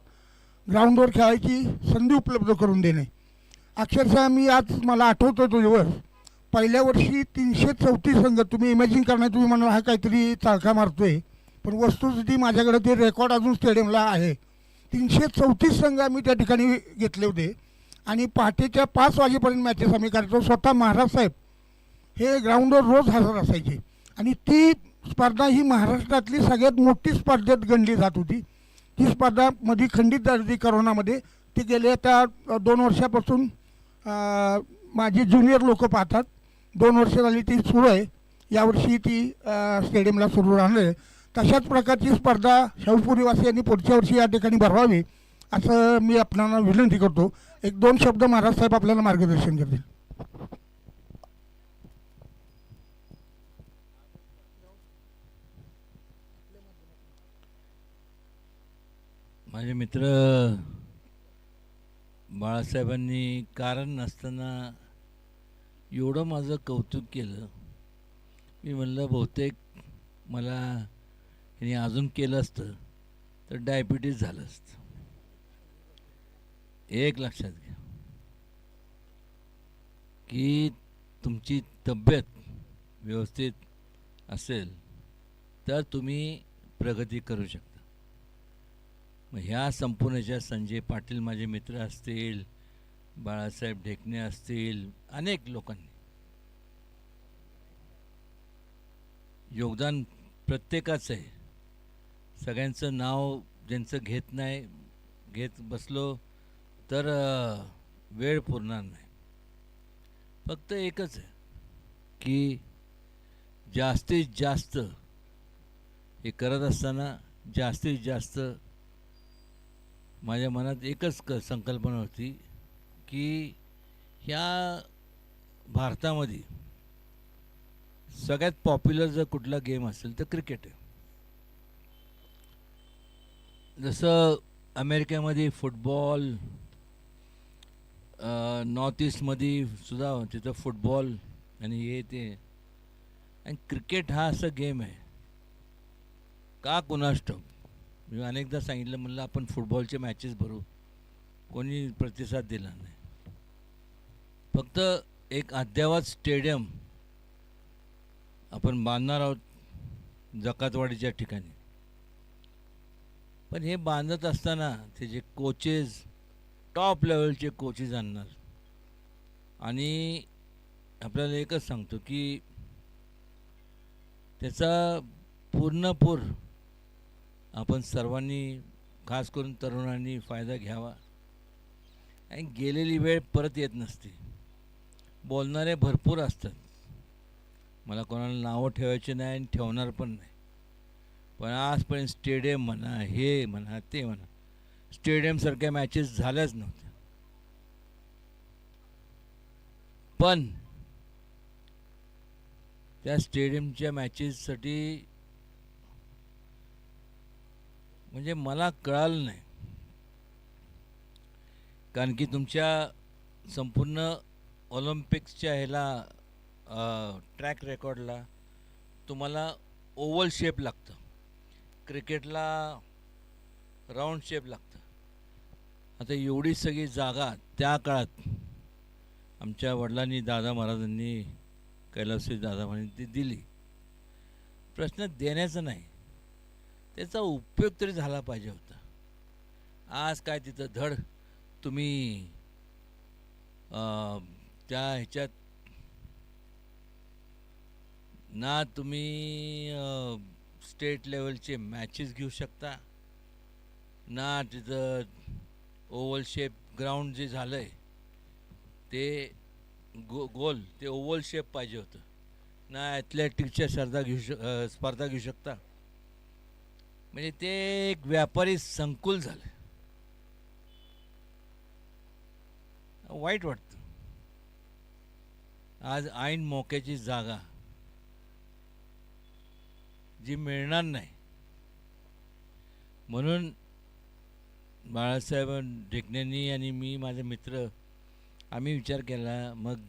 ग्राउंडवर खेळायची संधी उपलब्ध करून देणे. अक्षरशः मी आज मला आठवतो तो दिवस. पहिल्या वर्षी 334 संघ, तुम्ही इमॅजिन करणार, तुम्ही म्हणाल हा काहीतरी चाळका मारतोय, पण वस्तुस्थिती माझ्याकडे ते रेकॉर्ड अजून स्टेडियमला आहे. 334 संघ आम्ही त्या ठिकाणी घेतले होते आणि पहाटेच्या 5 वाजेपर्यंत मॅचेस आम्ही करायचो. स्वतः महाराज साहेब हे ग्राउंडवर रोज हजर असायचे आणि ती स्पर्धा ही महाराष्ट्रातली सगळ्यात मोठी स्पर्धेत गणली जात होती. ती स्पर्धा मध्ये खंडित झाली करोनामध्ये. ती गेल्या त्या 2 वर्षापासून माझे ज्युनियर लोक पाहतात. 2 वर्ष झाली ती सुरू आहे. यावर्षी ती स्टेडियमला सुरू राहणार आहे. तशाच प्रकारची स्पर्धा शाहूपुरीवासियांनी पुढच्या वर्षी या ठिकाणी भरवावी असं मी आपल्याला विनंती करतो. 1-2 शब्द महाराज साहेब आपल्याला मार्गदर्शन करतील. माझे मित्र बाळासाहेबांनी कारण नसताना एवढं माझं कौतुक केलं. मी म्हणलं बहुतेक मला यांनी अजून केलं असतं तर डायबिटीज झालं असतं. एक लक्षात घ्या की तुमची तब्येत व्यवस्थित असेल तर तुम्ही प्रगती करू शकता. मग ह्या संपूर्णच्या संजय पाटील माझे मित्र असतील, बाळासाहेब ढेकणे असतील, अनेक लोकांनी योगदान प्रत्येकाचं आहे. सगळ्यांचं नाव ज्यांचं घेत नाही, घेत बसलो तर वेळ पुरणार नाही. फक्त एकच आहे की जास्तीत जास्त हे करत असताना जास्तीत जास्त माझ्या मनात एकच संकल्पना होती की ह्या भारतामध्ये सगळ्यात पॉप्युलर जर कुठला गेम असेल तर क्रिकेट आहे. जसं अमेरिकेमध्ये फुटबॉल, नॉर्थ ईस्टमध्ये सुद्धा तिथं फुटबॉल आणि हे ते, आणि क्रिकेट हा असा गेम आहे का कुणास ठाऊक. मी अनेकदा सांगितलं, म्हणलं आपण फुटबॉलचे मॅचेस भरू, कोणी प्रतिसाद दिला नाही. फक्त एक अद्ययावत स्टेडियम आपण बांधणार आहोत जकातवाडीच्या ठिकाणी. पण हे बांधत असताना त्याचे कोचेस टॉप लेवलचे कोचेस आणणार. आणि आपल्याला एकच सांगतो की त्याचा पूर्णपूर आपण सर्वांनी, खास करून तरुणांनी फायदा घ्यावा. आणि गेलेली वेळ परत येत नसते. बोलणारे भरपूर असतात, मला कोणाला नावं ठेवायचे नाही आणि ठेवणार पण नाही. पण आजपर्यंत स्टेडियम म्हणा, हे म्हणा, ते म्हणा, स्टेडियमसारख्या मॅचेस झाल्याच नव्हत्या. पण त्या स्टेडियमच्या मॅचेससाठी म्हणजे मला कळालं नाही, कारण की तुमच्या संपूर्ण ऑलिम्पिक्सच्या ह्याला ट्रॅक रेकॉर्डला तुम्हाला ओव्हल शेप लागतं, क्रिकेटला राऊंड शेप लागतं. आता एवढी सगळी जागा त्या काळात आमच्या वडिलांनी, दादा महाराजांनी, कैलासवासी दादा महाराजांनी ती दिली. प्रश्न देण्याचा नाही, त्याचा उपयोग तरी झाला पाहिजे होता. आज काय तिथं धड तुम्ही त्या ह्याच्यात ना तुम्ही स्टेट लेवलचे मॅचेस घेऊ शकता, ना तिथं ओव्हल शेप ग्राउंड जे झालं आहे ते गोल ते ओव्हल शेप पाहिजे होतं, ना ॲथलेटिक्सच्या स्पर्धा घेऊ शकता. म्हणजे ते एक व्यापारी संकुल झालं. वाईट वाटतं. आज ऐन मोक्याची जागा जी मिळणार नाही, म्हणून बाळासाहेब ढेकणेंनी आणि मी, माझे मित्र, आम्ही विचार केला. मग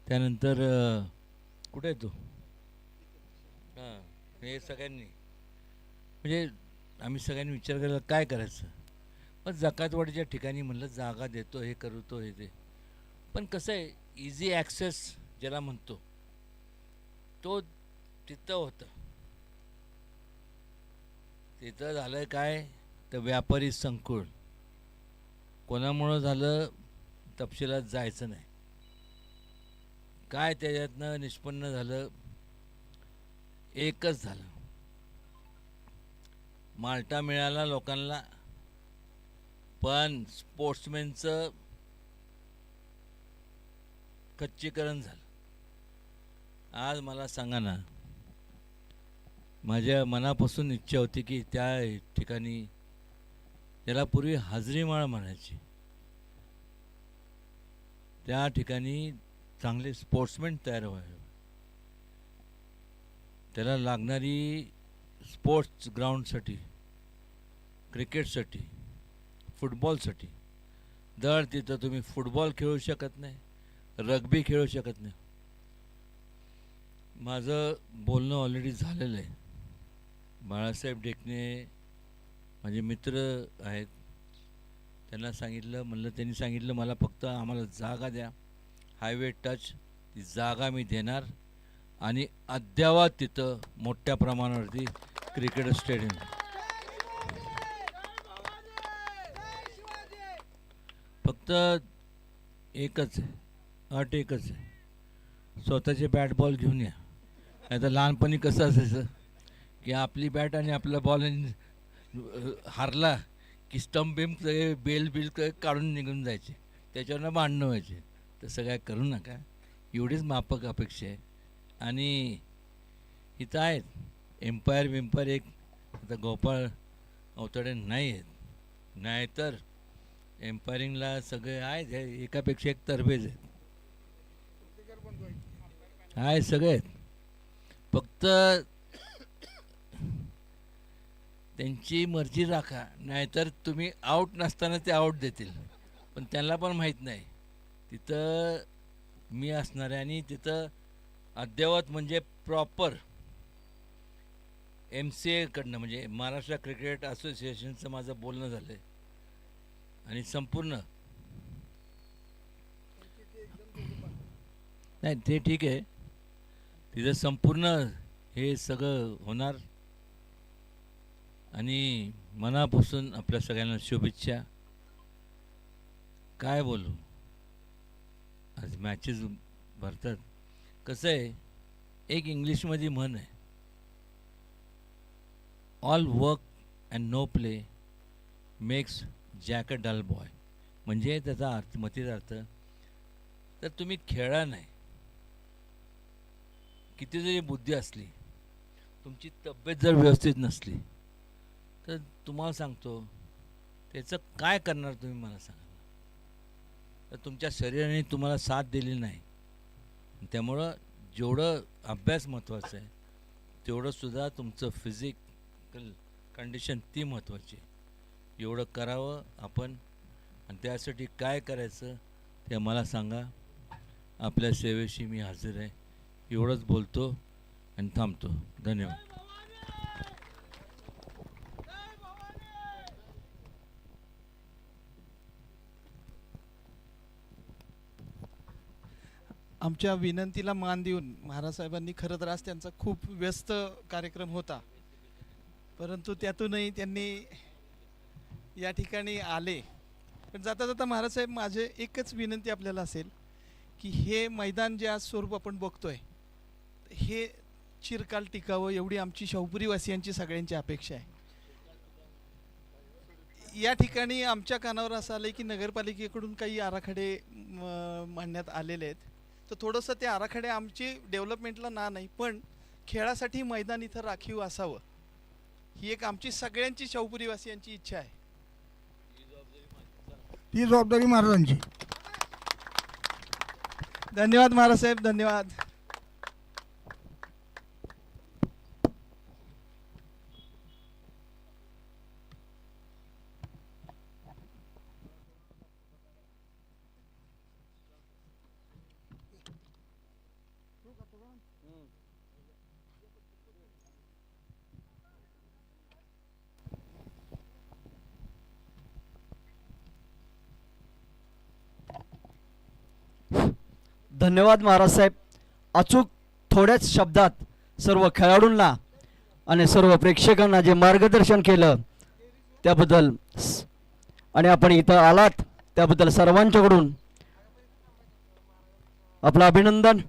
त्यानंतर कुठे आहे तो, हां, हे सगळ्यांनी म्हणजे आम्ही सगळ्यांनी विचार केला काय करायचं. मग जकातवाडीच्या ठिकाणी म्हणलं जागा देतो, हे करतो, हे ते. पण कसं आहे, इझी ॲक्सेस ज्याला म्हणतो तो तिथं होतं. तिथं झालं काय तर व्यापारी संकुल. कोणामुळं झालं तपशिलात जायचं नाही. काय त्याच्यातनं निष्पन्न झालं, एकच झालं, माल्टा मिळाला लोकांना, पण स्पोर्ट्समॅनचं खच्चीकरण झालं. आज मला सांगा ना, माझ्या मनापासून इच्छा होती की त्या ठिकाणी, त्याला पूर्वी हाजरी माळ म्हणायची, त्या ठिकाणी चांगले स्पोर्ट्समॅन तयार व्हावे. त्याला लागणारी स्पोर्ट्स ग्राउंडसाठी, क्रिकेटसाठी, फुटबॉलसाठी दर तिथं तुम्ही फुटबॉल खेळू शकत नाही, रग्बी खेळू शकत नाही. माझं बोलणं ऑलरेडी झालेलं आहे. बाळासाहेब ढेकणे माझे मित्र आहेत, त्यांना सांगितलं, म्हणलं, त्यांनी सांगितलं मला फक्त आम्हाला जागा द्या, हायवे टच, ती जागा मी देणार आणि अद्यावत तिथं मोठ्या प्रमाणावरती क्रिकेट स्टेडियम. फक्त एकच आहे, अट एकच आहे, स्वतःचे बॅट बॉल घेऊन या. नाही तर लहानपणी कसं असायचं की आपली बॅट आणि आपला बॉल हारला की स्टंप बिम सगळे बेल बिल काढून निघून जायचे, त्याच्यावरनं भांडणं व्हायचे. तसं काय करू नका, एवढीच माफक अपेक्षा आहे. आणि इथं आहेत एम्पायर विम्पायर एक, आता गोपाळ अवतडे नाही आहेत, नाहीतर एम्पायरिंगला सगळे आहेत, हे एकापेक्षा एक तरबेज आहेत, आहेत सगळे आहेत. फक्त त्यांची मर्जी राखा, नाहीतर तुम्ही आऊट नसताना ते आऊट देतील. पण त्यांना पण माहीत नाही तिथं मी असणार आहे. आणि तिथं अद्ययावत म्हणजे प्रॉपर MCAकडनं म्हणजे महाराष्ट्र क्रिकेट असोसिएशनचं माझं बोलणं झालं आहे. आणि संपूर्ण नाही ते ठीक आहे, तिथं संपूर्ण हे सगळं होणार. आणि मनापासून आपल्या सगळ्यांना शुभेच्छा. काय बोलू, आज मॅचेस भरतात. कसं आहे, एक इंग्लिशमध्ये म्हण आहे, all work and no play makes Jack a dull boy. म्हणजे त्याचा अर्थ मतीत अर्थ, तर तुम्ही खेळा नाही, किती जरी बुद्धी असली, तुमची तब्येत जर व्यवस्थित नसली, तर तुम्हाला सांगतो त्याचं काय करणार तुम्ही मला सांगा. तर तुमच्या शरीराने तुम्हाला साथ दिली नाही. त्यामुळं जेवढं अभ्यास महत्त्वाचा आहे, तेवढंसुद्धा तुमचं फिजिकल कंडिशन ती महत्त्वाची आहे. एवढं करावं आपण, आणि त्यासाठी काय करायचं ते मला सांगा. आपल्या सेवेशी मी हजर आहे. एवढंच बोलतो आणि थांबतो. धन्यवाद. आमच्या विनंतीला मान देऊन महाराज साहेबांनी, खरं तर आज त्यांचा खूप व्यस्त कार्यक्रम होता, परंतु त्यातूनही त्यांनी या ठिकाणी आले. पण जाता जाता महाराज साहेब, माझे एकच विनंती आपल्याला असेल की हे मैदान जे आज स्वरूप आपण बघतोय, हे चिरकाल टिकावं, एवढी आमची शाहूपुरीवासियांची सगळ्यांची अपेक्षा आहे. या ठिकाणी आमच्या कानावर असं आलं की नगरपालिकेकडून काही आराखडे मांडण्यात आलेले आहेत. तर थोडंसं ते आराखडे आमची डेव्हलपमेंटला नाही, पण खेळासाठी मैदान इथं राखीव असावं, ही एक आमची सगळ्यांची शाहूपुरीवासियांची इच्छा आहे. ती जबाबदारी महाराजांची. धन्यवाद महाराज साहेब, धन्यवाद. धन्यवाद महाराज साहेब. अचूक थोड्याच शब्दात सर्व खेळाडूंना आणि सर्व प्रेक्षकांना जे मार्गदर्शन केलं त्याबद्दल आणि आपण इथं आलात त्याबद्दल सर्वांच्याकडून आपलं अभिनंदन.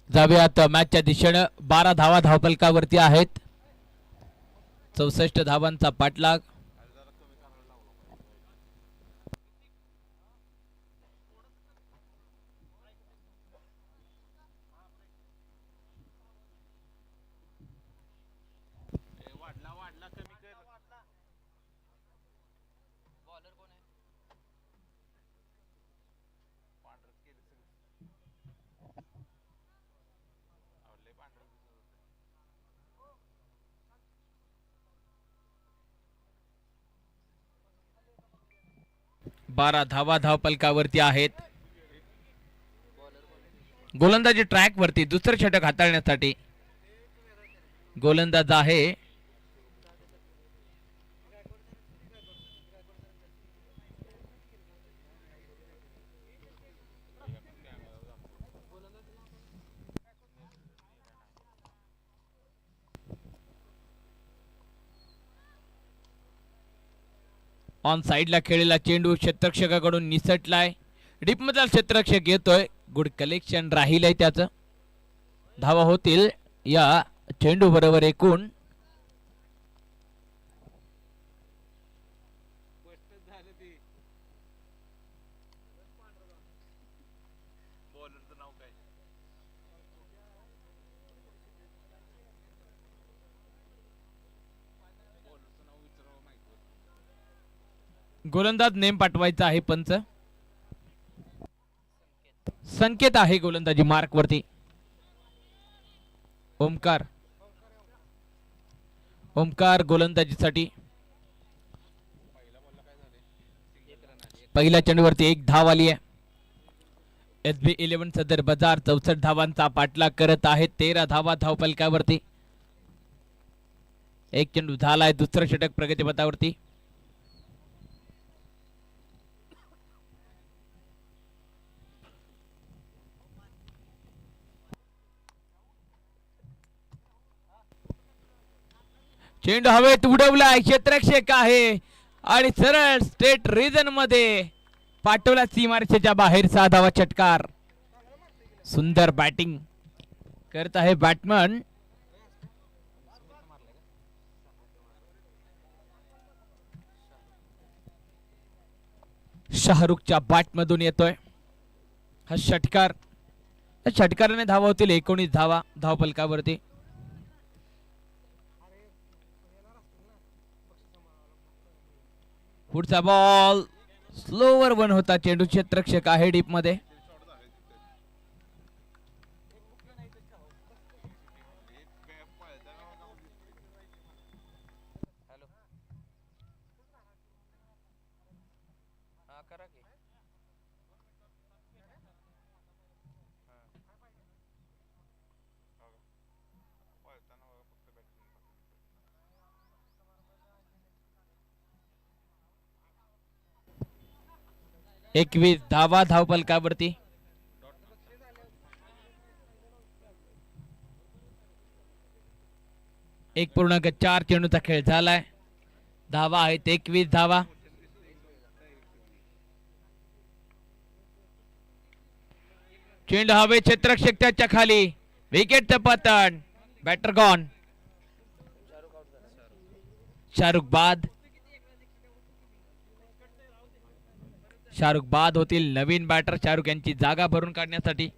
जाऊयात मॅचच्या दिशेनं. 12 धावा धावफलकावरती आहेत. 64 धावांचा पाठलाग. बारा धावा धावफलकावरती आहेत. गोलंदाजी ट्रॅक वरती दुसरं षटक हाताळण्यासाठी गोलंदाज आहे ऑन साइडला खेळलेला चेंडू क्षेत्ररक्षकाकडून निसटलाय. डीप मधला क्षेत्ररक्षक येतोय. गुड कलेक्शन राहीलय त्याचं. धावा होतील या चेंडू बरोबर एकूण. गोलंदाज नेम पाठवायचा आहे पंच. संकेत आहे गोलंदाजी मार्क वरती. ओमकार गोलंदाजीसाठी. पहिल्या चेंडूवरती एक धाव आली आहे. SB11 सदर बाजार 64 धावांचा पाठलाग करत आहे. 13 धावा धावफलकावरती. एक चेंडू झालाय. दुसरं षटक प्रगतीपथावरती. चेंडू हवेत उडवलाय. क्षेत्ररक्षक आहे आणि सरळ स्टेट रिजन मध्ये पाठवला. सीमारेषेच्या बाहेर 6 धावा षटकार. सुंदर बॅटिंग करत आहे बॅट्समन. शाहरुखच्या बॅट मधून येतोय हा षटकार. त्या षटकाराने धावा होतील 19 धावा धावफलकावरती. पुढचा बॉल स्लोवर वन होता. चेंडू क्षेत्ररक्षक आहे डीप मध्ये. एकवीस धावा धावफलकावरती. एक पूर्णांक 4 चेंडूचा खेळ झालाय. धावा आहेत 21 धावा. चेंडू हवे. क्षेत्ररक्षक त्याच्या खाली. विकेटचं पतन. Batter gone. शाहरुख बाद होतील. नवीन बॅटर शाहरुख यांची जागा भरून काढण्यासाठी.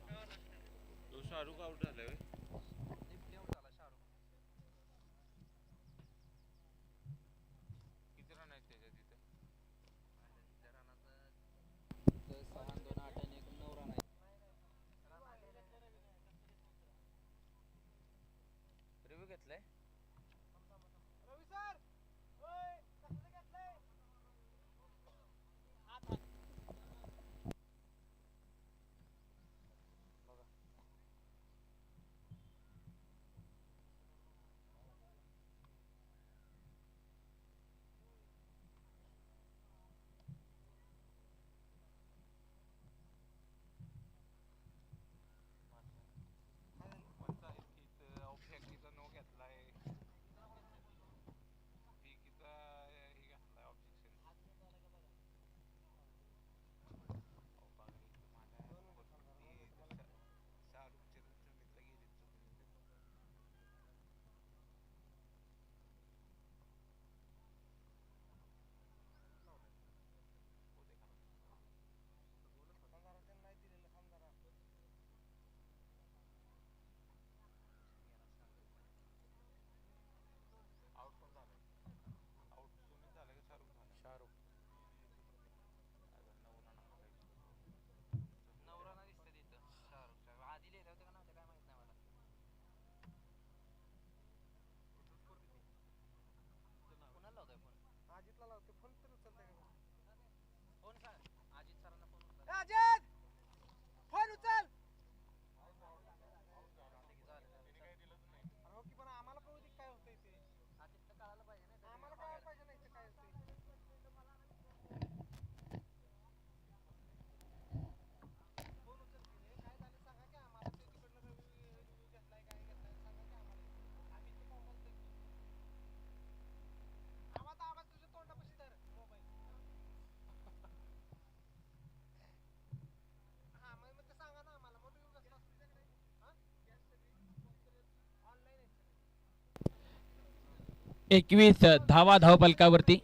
21 धावा धावफलकावरती.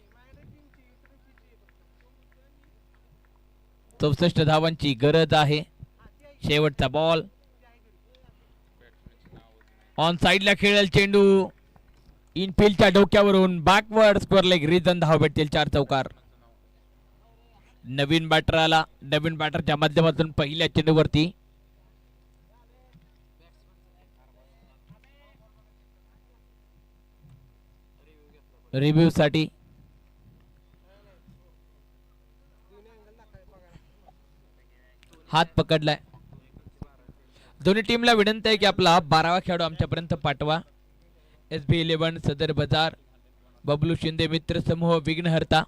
64 धावांची गरज आहे. शेवटचा बॉल ऑन साइडला खेळेल चेंडू. इनफिल्डच्या डोक्यावरून बॅकवर्ड स्क्वेअर लेग रिजन धाव भेटतील 4 चौकार. नवीन बॅटर आला. नवीन बॅटरच्या माध्यमातून पहिल्या चेंडूवरती रिव्ह्यू साठी हात पकडलाय. दोन्ही टीमला विनंती आहे की आपला 12वा खेळाडू आमच्यापर्यंत पाठवा. SB11 सदर बाजार, बबलू शिंदे मित्र समूह विघ्नहर्ता.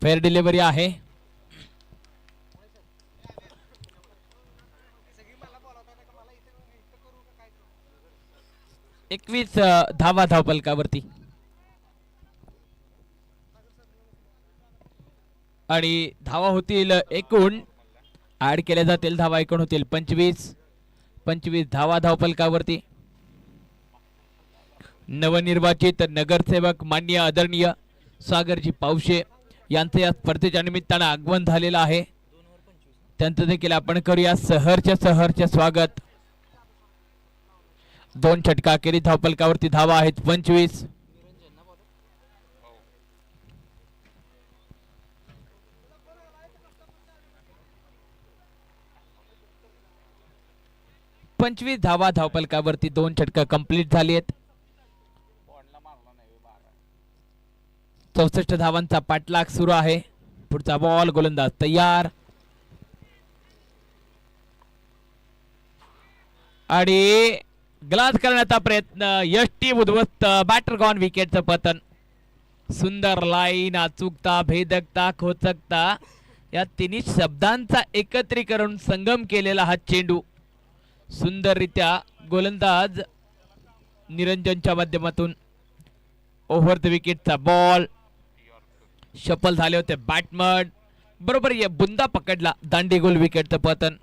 फेअर डिलिव्हरी आहे. एकवीस धावा धावफलकावरती आणि धावा होतील एकूण ऍड केल्या जातील. धावा एकूण होतील 25 धावा धावफलकावरती. नवनिर्वाचित नगरसेवक माननीय आदरणीय सागरजी पावशे यांचं या स्पर्धेच्या निमित्तानं आगमन झालेलं आहे. त्यांचं देखील आपण करूया सहर्ष स्वागत. 2 षटका अखेरीस धावफलकावरती धावा आहेत 25. धावा धावफलकावरती 2 षटका कंप्लीट झाली आहेत. 64 धावांचा पाठलाग सुरू आहे. पुढचा बॉल गोलंदाज तयार आणि ग्लास करण्याचा प्रयत्न. यष्टी उद्ध्वस्त. Batter gone. विकेटचं पतन. सुंदर लाईन. अचूकता, भेदकता, खोचकता या तिन्ही शब्दांचा एकत्रीकरण संगम केलेला हा चेंडू सुंदररित्या गोलंदाज निरंजनच्या माध्यमातून ओव्हर द विकेटचा बॉल. शफल झाले होते बॅटमन. बरोबर या बुंदा पकडला. दांडी गोल. विकेटचं पतन.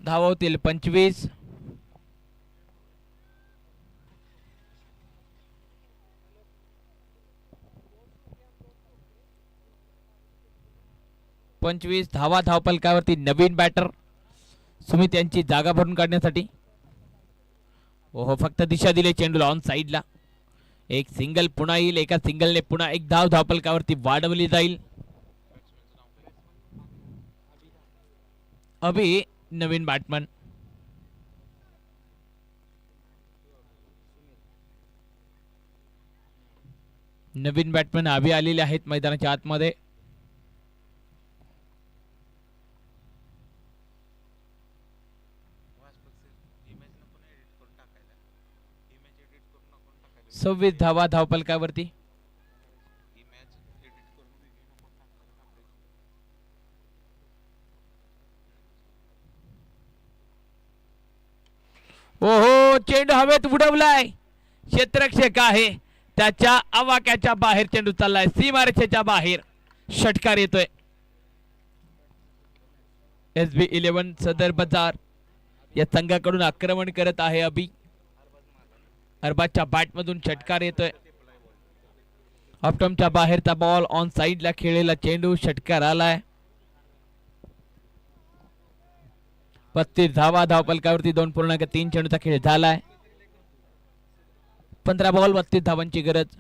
धावा होतील 25. धावा धावफलकावरती नवीन बॅटर सुमित यांची जागा भरून काढण्यासाठी. ओहो फक्त दिशा दिली चेंडूला ऑन साइडला. एक सिंगल पुन्हा येईल. एका सिंगलने पुन्हा एक धाव धावफलकावरती वाढवली जाईल. अभि नवीन बॅटमन. नवीन बॅटमन अभि आलेले आहेत मैदानाच्या आतमध्ये. सव्वीस धावा धावफलकावरती. ओहो चेंडू हवेत उडवलाय. क्षेत्ररक्षक आहे त्याच्या आवाक्याच्या बाहेर चेंडू चाललाय. सीमारेषेच्या बाहेर षटकार येतोय. SB11 सदर बाजार या संघाकडून आक्रमण करत आहे अभि. अरबाजच्या बॅट मधून षटकार येतोय. ऑप्टमच्या बाहेरचा बॉल ऑन साइडला खेळलेला चेंडू षटकार आलाय. 35 धावा धावपलकावरती 2.3 चेंडूचा खेळ झालाय. 15 बॉल 32 धावांची गरज.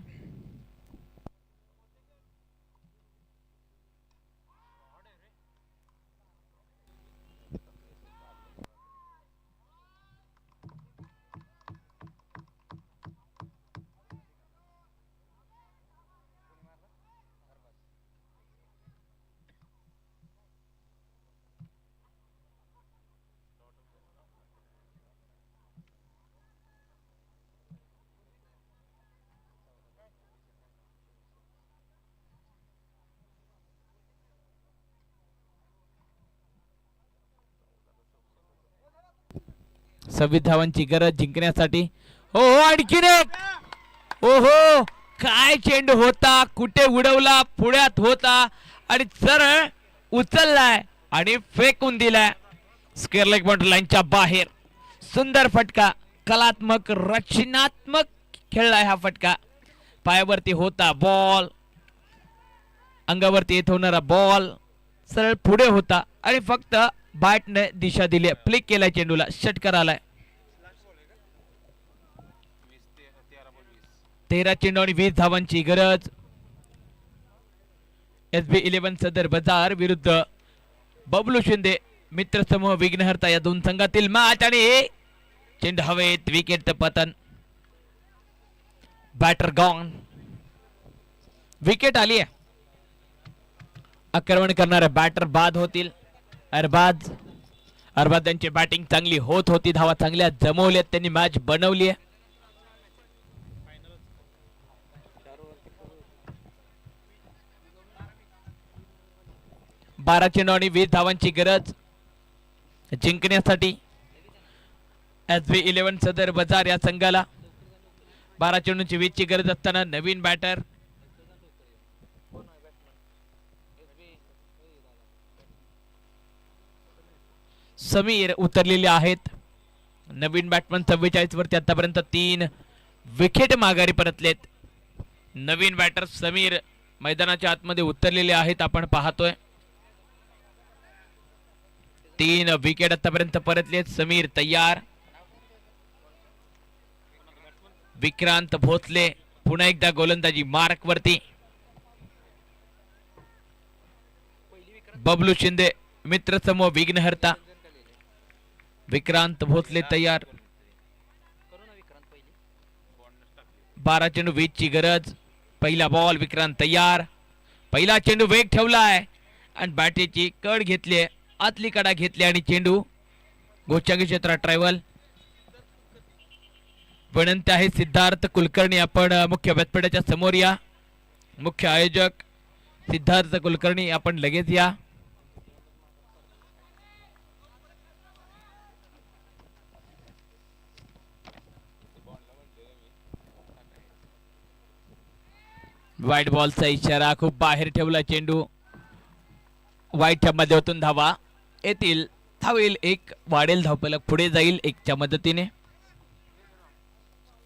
सव्वीस धावांची गरज जिंकण्यासाठी. हो आणखीन एक. ओहो काय चेंडू होता, कुठे उडवला, पुढ्यात होता आणि सरळ उचललाय आणि फेकून दिलाय स्क्वेअर लेग बाउंड्री लाईनच्या बाहेर. सुंदर फटका, कलात्मक रचनात्मक खेळलाय हा फटका. पायावरती होता बॉल, अंगावरती येत होणारा बॉल सरळ पुढे होता आणि फक्त बॅटने दिशा दिली, फ्लिक केलाय चेंडूला, षटकार आलाय. 13 चेंडू आणि 20 धावांची गरज. SB11 सदर बाजार विरुद्ध बबलू शिंदे मित्रसमूह विघ्नहर्ता या दोन संघातील मॅच आणि चेंडू हवेत, विकेट पतन, बॅटर गॉन, विकेट आली आहे. आक्रमण करणारे बॅटर बाद होतील. अरबाज यांची बॅटिंग चांगली होत होती, धावा चांगल्या जमवल्यात, त्यांनी मॅच बनवली आहे. बारा चेंडू आणि 20 धावांची गरज जिंकण्यासाठी SB11 सदर बाजार या संघाला. 12 चेंडूंची 20 ची गरज असताना नवीन बॅटर समीर उतरलेले आहेत. नवीन बॅट्समन 44 वरती आतापर्यंत 3 विकेट माघारी परतलेत. नवीन बॅटर समीर मैदानाच्या आतमध्ये उतरलेले आहेत, आपण पाहतोय. 3 विकेट आतापर्यंत परतलेत. समीर तयार. विक्रांत भोसले पुन्हा एकदा गोलंदाजी मार्क वरती. बबलू शिंदे मित्रसमूह विघ्नहर्ता. विक्रांत भोसले तयार. 12 चेंडू 20 ची गरज. पहिला बॉल, विक्रांत तयार. पहिला चेंडू वेग ठेवलाय आणि बॅटीची कड घेतली, आतली कडा घेतली आणि चेंडू गोष्टांगी क्षेत्रात ट्रॅव्हल. विनंती आहे सिद्धार्थ कुलकर्णी, आपण मुख्य व्यासपीठाच्या समोर या. मुख्य आयोजक सिद्धार्थ कुलकर्णी, आपण लगेच या. वाईट बॉलचा इशारा, खूप बाहेर ठेवला चेंडू. वाईटच्या मध्यातून धावा येतील, धावेल एक, वाढेल धावफलक, पुढे जाईल 1च्या मदतीने.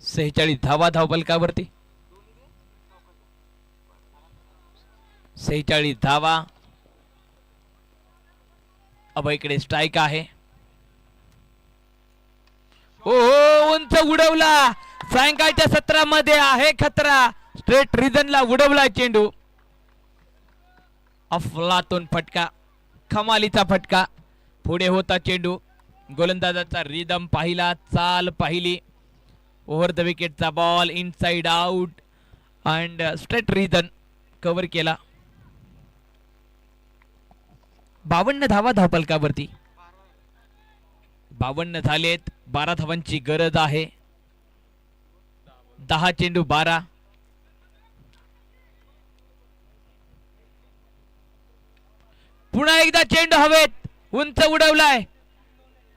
46 धावा धावफलकावरती. 46 धावा. अभयकडे स्ट्राईक आहे. ओ उंच उडवला, सायंकाळच्या सत्रामध्ये आहे खतरा. स्ट्रेट रिजनला उडवला चेंडू. अफलातून फटका, कमालीचा फटका. पुढे होता चेंडू. गोलंदाजाचा रिदम पाहिला, चाल पाहिली. ओव्हर द विकेटचा ball, inside out and straight region cover केला. 52 धावा धावफलकावरती. 52 झालेत. 12 धावांची गरज आहे. 10 चेंडू 12. पुन्हा एकदा चेंडू हवेत, उंच उडवलाय,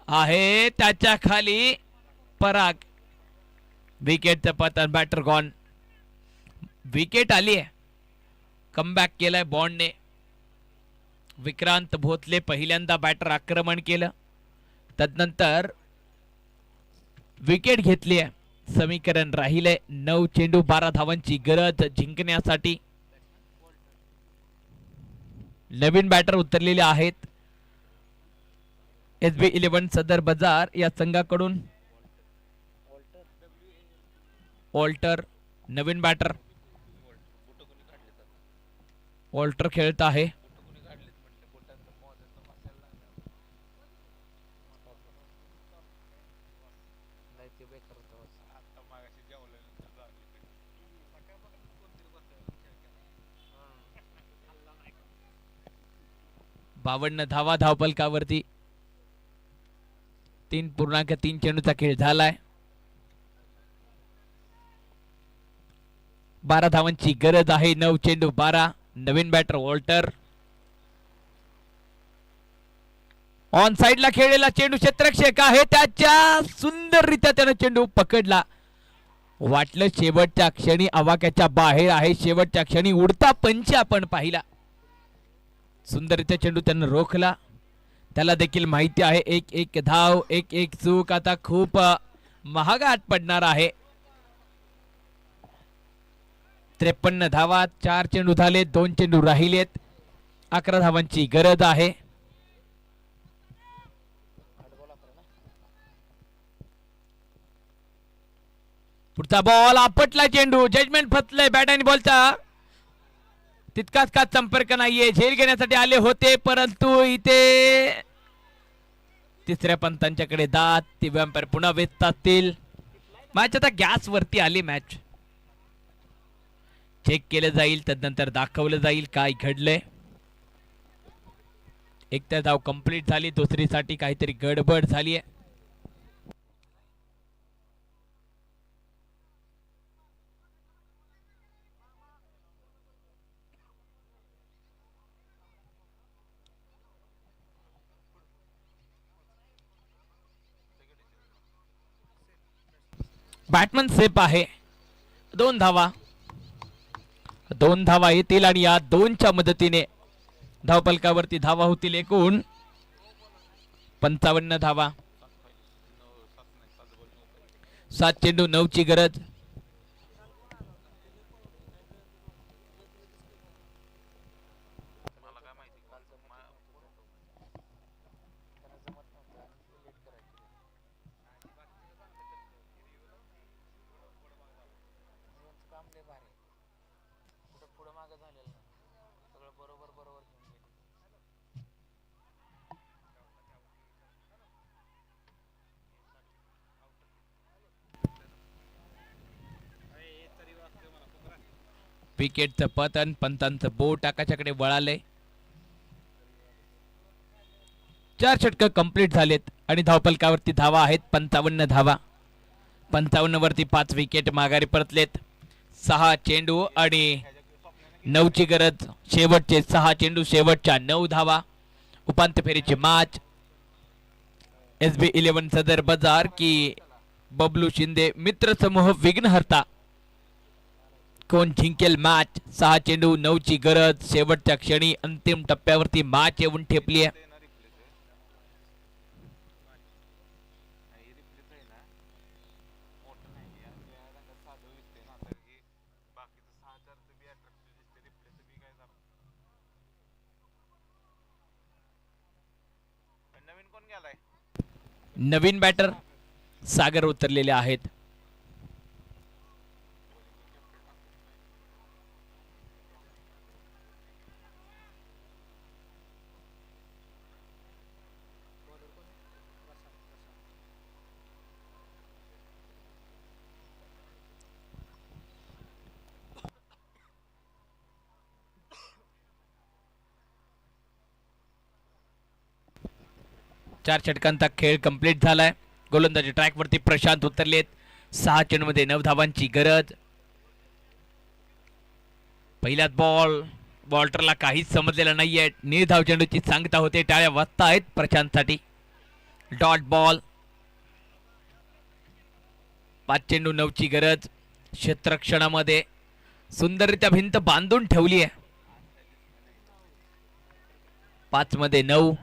आहे त्याच्या खाली पराग. विकेटचं पतन, बॅटर गॉन. विकेट आली आहे. कमबॅक केलाय बॉन्डने. विक्रांत भोसले पहिल्यांदा बॅटर आक्रमण केलं, तदनंतर विकेट घेतली आहे. समीकरण राहिले 9 चेंडू 12 धावांची गरज जिंकण्यासाठी. नवीन बॅटर उतरलेले आहेत SB11 सदर बाजार या संघाकडून. वॉल्टर नवीन बॅटर. वॉल्टर खेळत आहे. बावन्न धावा धावपलकावरती. 3.3 चेंडूचा खेळ झालाय. 12 धावांची गरज आहे. 9 चेंडू 12. नवीन बॅटर वॉल्टर. ऑन साइडला खेळलेला चेंडू क्षेत्ररक्षक आहे त्याच्या. सुंदररित्या त्यानं चेंडू पकडला. वाटलं शेवटच्या क्षणी आवाक्याच्या बाहेर आहे. शेवटच्या क्षणी उडता पंच आपण पाहिला. सुंदररित्या चेंडू त्यानं रोखला. त्याला देखील माहिती आहे एक एक धाव एक एक चूक आता खूप महागात पडणार आहे. 53 धावा. 4 चेंडू झाले. 2 चेंडू राहिलेत. 11 धावांची गरज आहे. पुढचा बॉल आपटला चेंडू. जजमेंट फसलंय बॅट आणि बॉलचा. तितकाच का संपर्क नाहीये. झेल घेण्यासाठी आले होते परंतु इथे तिसऱ्या पंतांच्याकडे दात. ती व्यापार पुन्हा वेचत असतील. मॅच आता गॅस वरती आली. मॅच चेक केलं जाईल तदनंतर दाखवलं जाईल काय घडलंय. एक तर धाव कंप्लीट झाली. दुसरीसाठी काहीतरी गडबड झाली आहे. बॅटमन सेफ आहे. 2 धावा. 2 धावा येतील आणि या 2च्या मदतीने धावपलकावरती धावा होतील एकूण 55 धावा. 7 चेंडू 9 ची गरज. विकेटचं पतन. पंतांचं बोट आकाशाकडे वळाले. 4 षटकं कंप्लीट झालेत आणि धावपलकावरती धावा आहेत 55 धावा. 55 वरती 5 विकेट माघारी परतलेत. 6 चेंडू आणि 9 ची गरज. शेवटचे 6 चेंडू शेवटच्या 9 धावा. उपांत्य फेरीचे मॅच SB11 सदर बाजार की बबलू शिंदे मित्र समूह विघ्नहर्ता. कोण जिंकेल मॅच. 6 चेंडू 9 ची गरज. शेवटच्या क्षणी अंतिम टप्प्यावरती मॅच येऊन ठेपली आहे. नवीन बॅटर सागर उतरलेले आहेत. चार षटकांचा खेळ कंप्लीट झालाय. गोलंदाजी ट्रॅक वरती प्रशांत उतरलेत. 6 चेंडू मध्ये 9 धावांची गरज. पहिल्याच बॉल. वॉल्टरला काहीच समजलेलं नाहीये. निर्धाव चेंडूची सांगता होते. टाळ्या वाजतायत प्रशांतसाठी. Dot ball. 5 चेंडू 9 ची गरज. क्षेत्ररक्षणामध्ये सुंदररित्या भिंत बांधून ठेवली आहे. 5 मध्ये 9.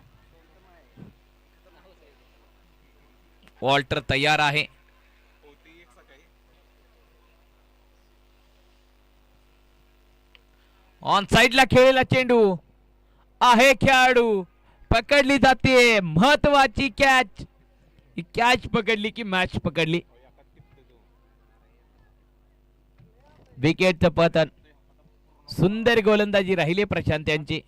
वॉल्टर तयार आहे. ऑन साइडला खेळलेला चेंडू आहे, खेळाडू पकडली जाते, महत्वाची कॅच. कॅच पकडली की मॅच पकडली. विकेटचं पतन. सुंदर गोलंदाजी राहिली प्रशांत यांची.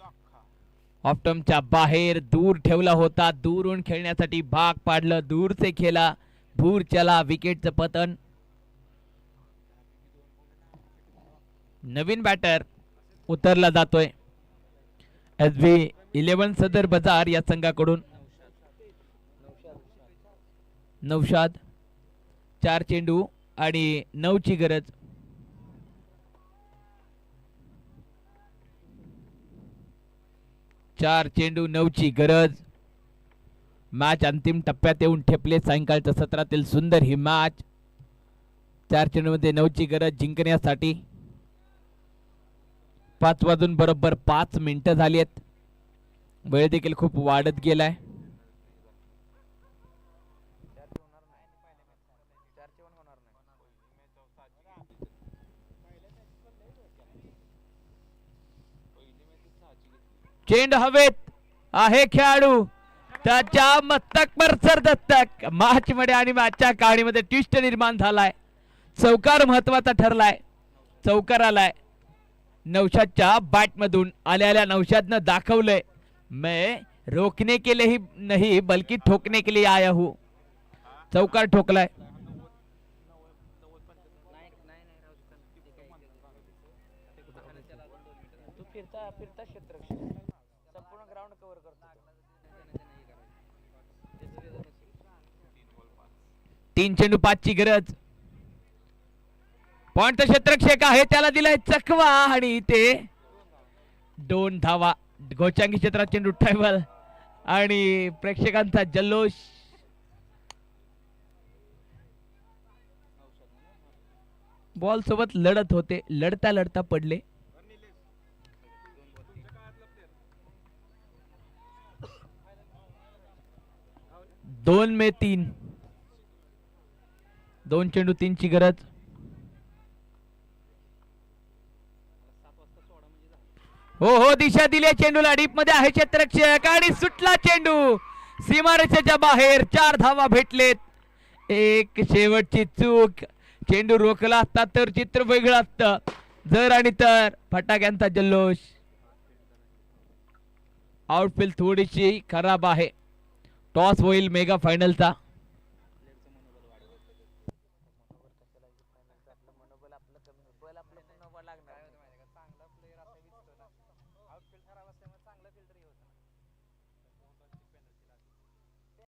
ऑफ्टमच्या बाहेर दूर ठेवला होता, दूरून खेळण्यासाठी भाग पाडलं, दूर से खेळा, भूर चला. विकेटचं पतन. नवीन बॅटर उतरला जातोय SV11 सदर बाजार या संघाकडून. नौशाद. 4 चेंडू आणि 9 ची गरज. चार चेंडू 9 ची गरज. मॅच अंतिम टप्प्यात येऊन ठेपले सायंकाळच्या सत्रातील सुंदर ही मॅच. 4 चेंडू मध्ये 9 ची गरज जिंकण्यासाठी. 5 वाजून बरोबर 5 मिनिटं झाली आहेत. वेळ देखील खूप वाढत गेलाय. चेंडू हवेत आहे, खेळाडू त्याच्या मस्तक पर सरदस्तक. मॅच मध्ये आणि मॅचच्या कहाणीमध्ये ट्विस्ट निर्माण झालाय. चौकार महत्वाचा ठरलाय. चौकार आलाय नौशादच्या बॅट मधून. आल्या नौशादनं दाखवलंय, मैं रोकने के लिए ही नहीं बल्कि ठोकने के लिए आया हूं. चौकार ठोकलाय. तीन चेंडू 5 ची गरज. पॉइंट क्षेत्रक्षक आहे, त्याला दिलाय चकवा आणि ते 2 धावा. गोचांगी क्षेत्रात चेंडू ट्रॅव्हल आणि प्रेक्षकांचा जल्लोष. बॉल सोबत लढत होते, लढता लढता पडले. दोन मे 3. 2 चेंडू 3 ची गरज. हो दिशा दिली चेंडूला. डीप मध्ये आहे क्षेत्ररक्षक आणि सुटला चेंडू सीमारेषेच्या बाहेर. 4 धावा भेटलेत. एक शेवटची चूक. चेंडू रोखला असता तर चित्र वेगळं असतं. जर आणि तर फटाक्यांचा जल्लोष. आउटफील्ड थोडीशी खराब आहे. टॉस होईल मेगा फायनलचा.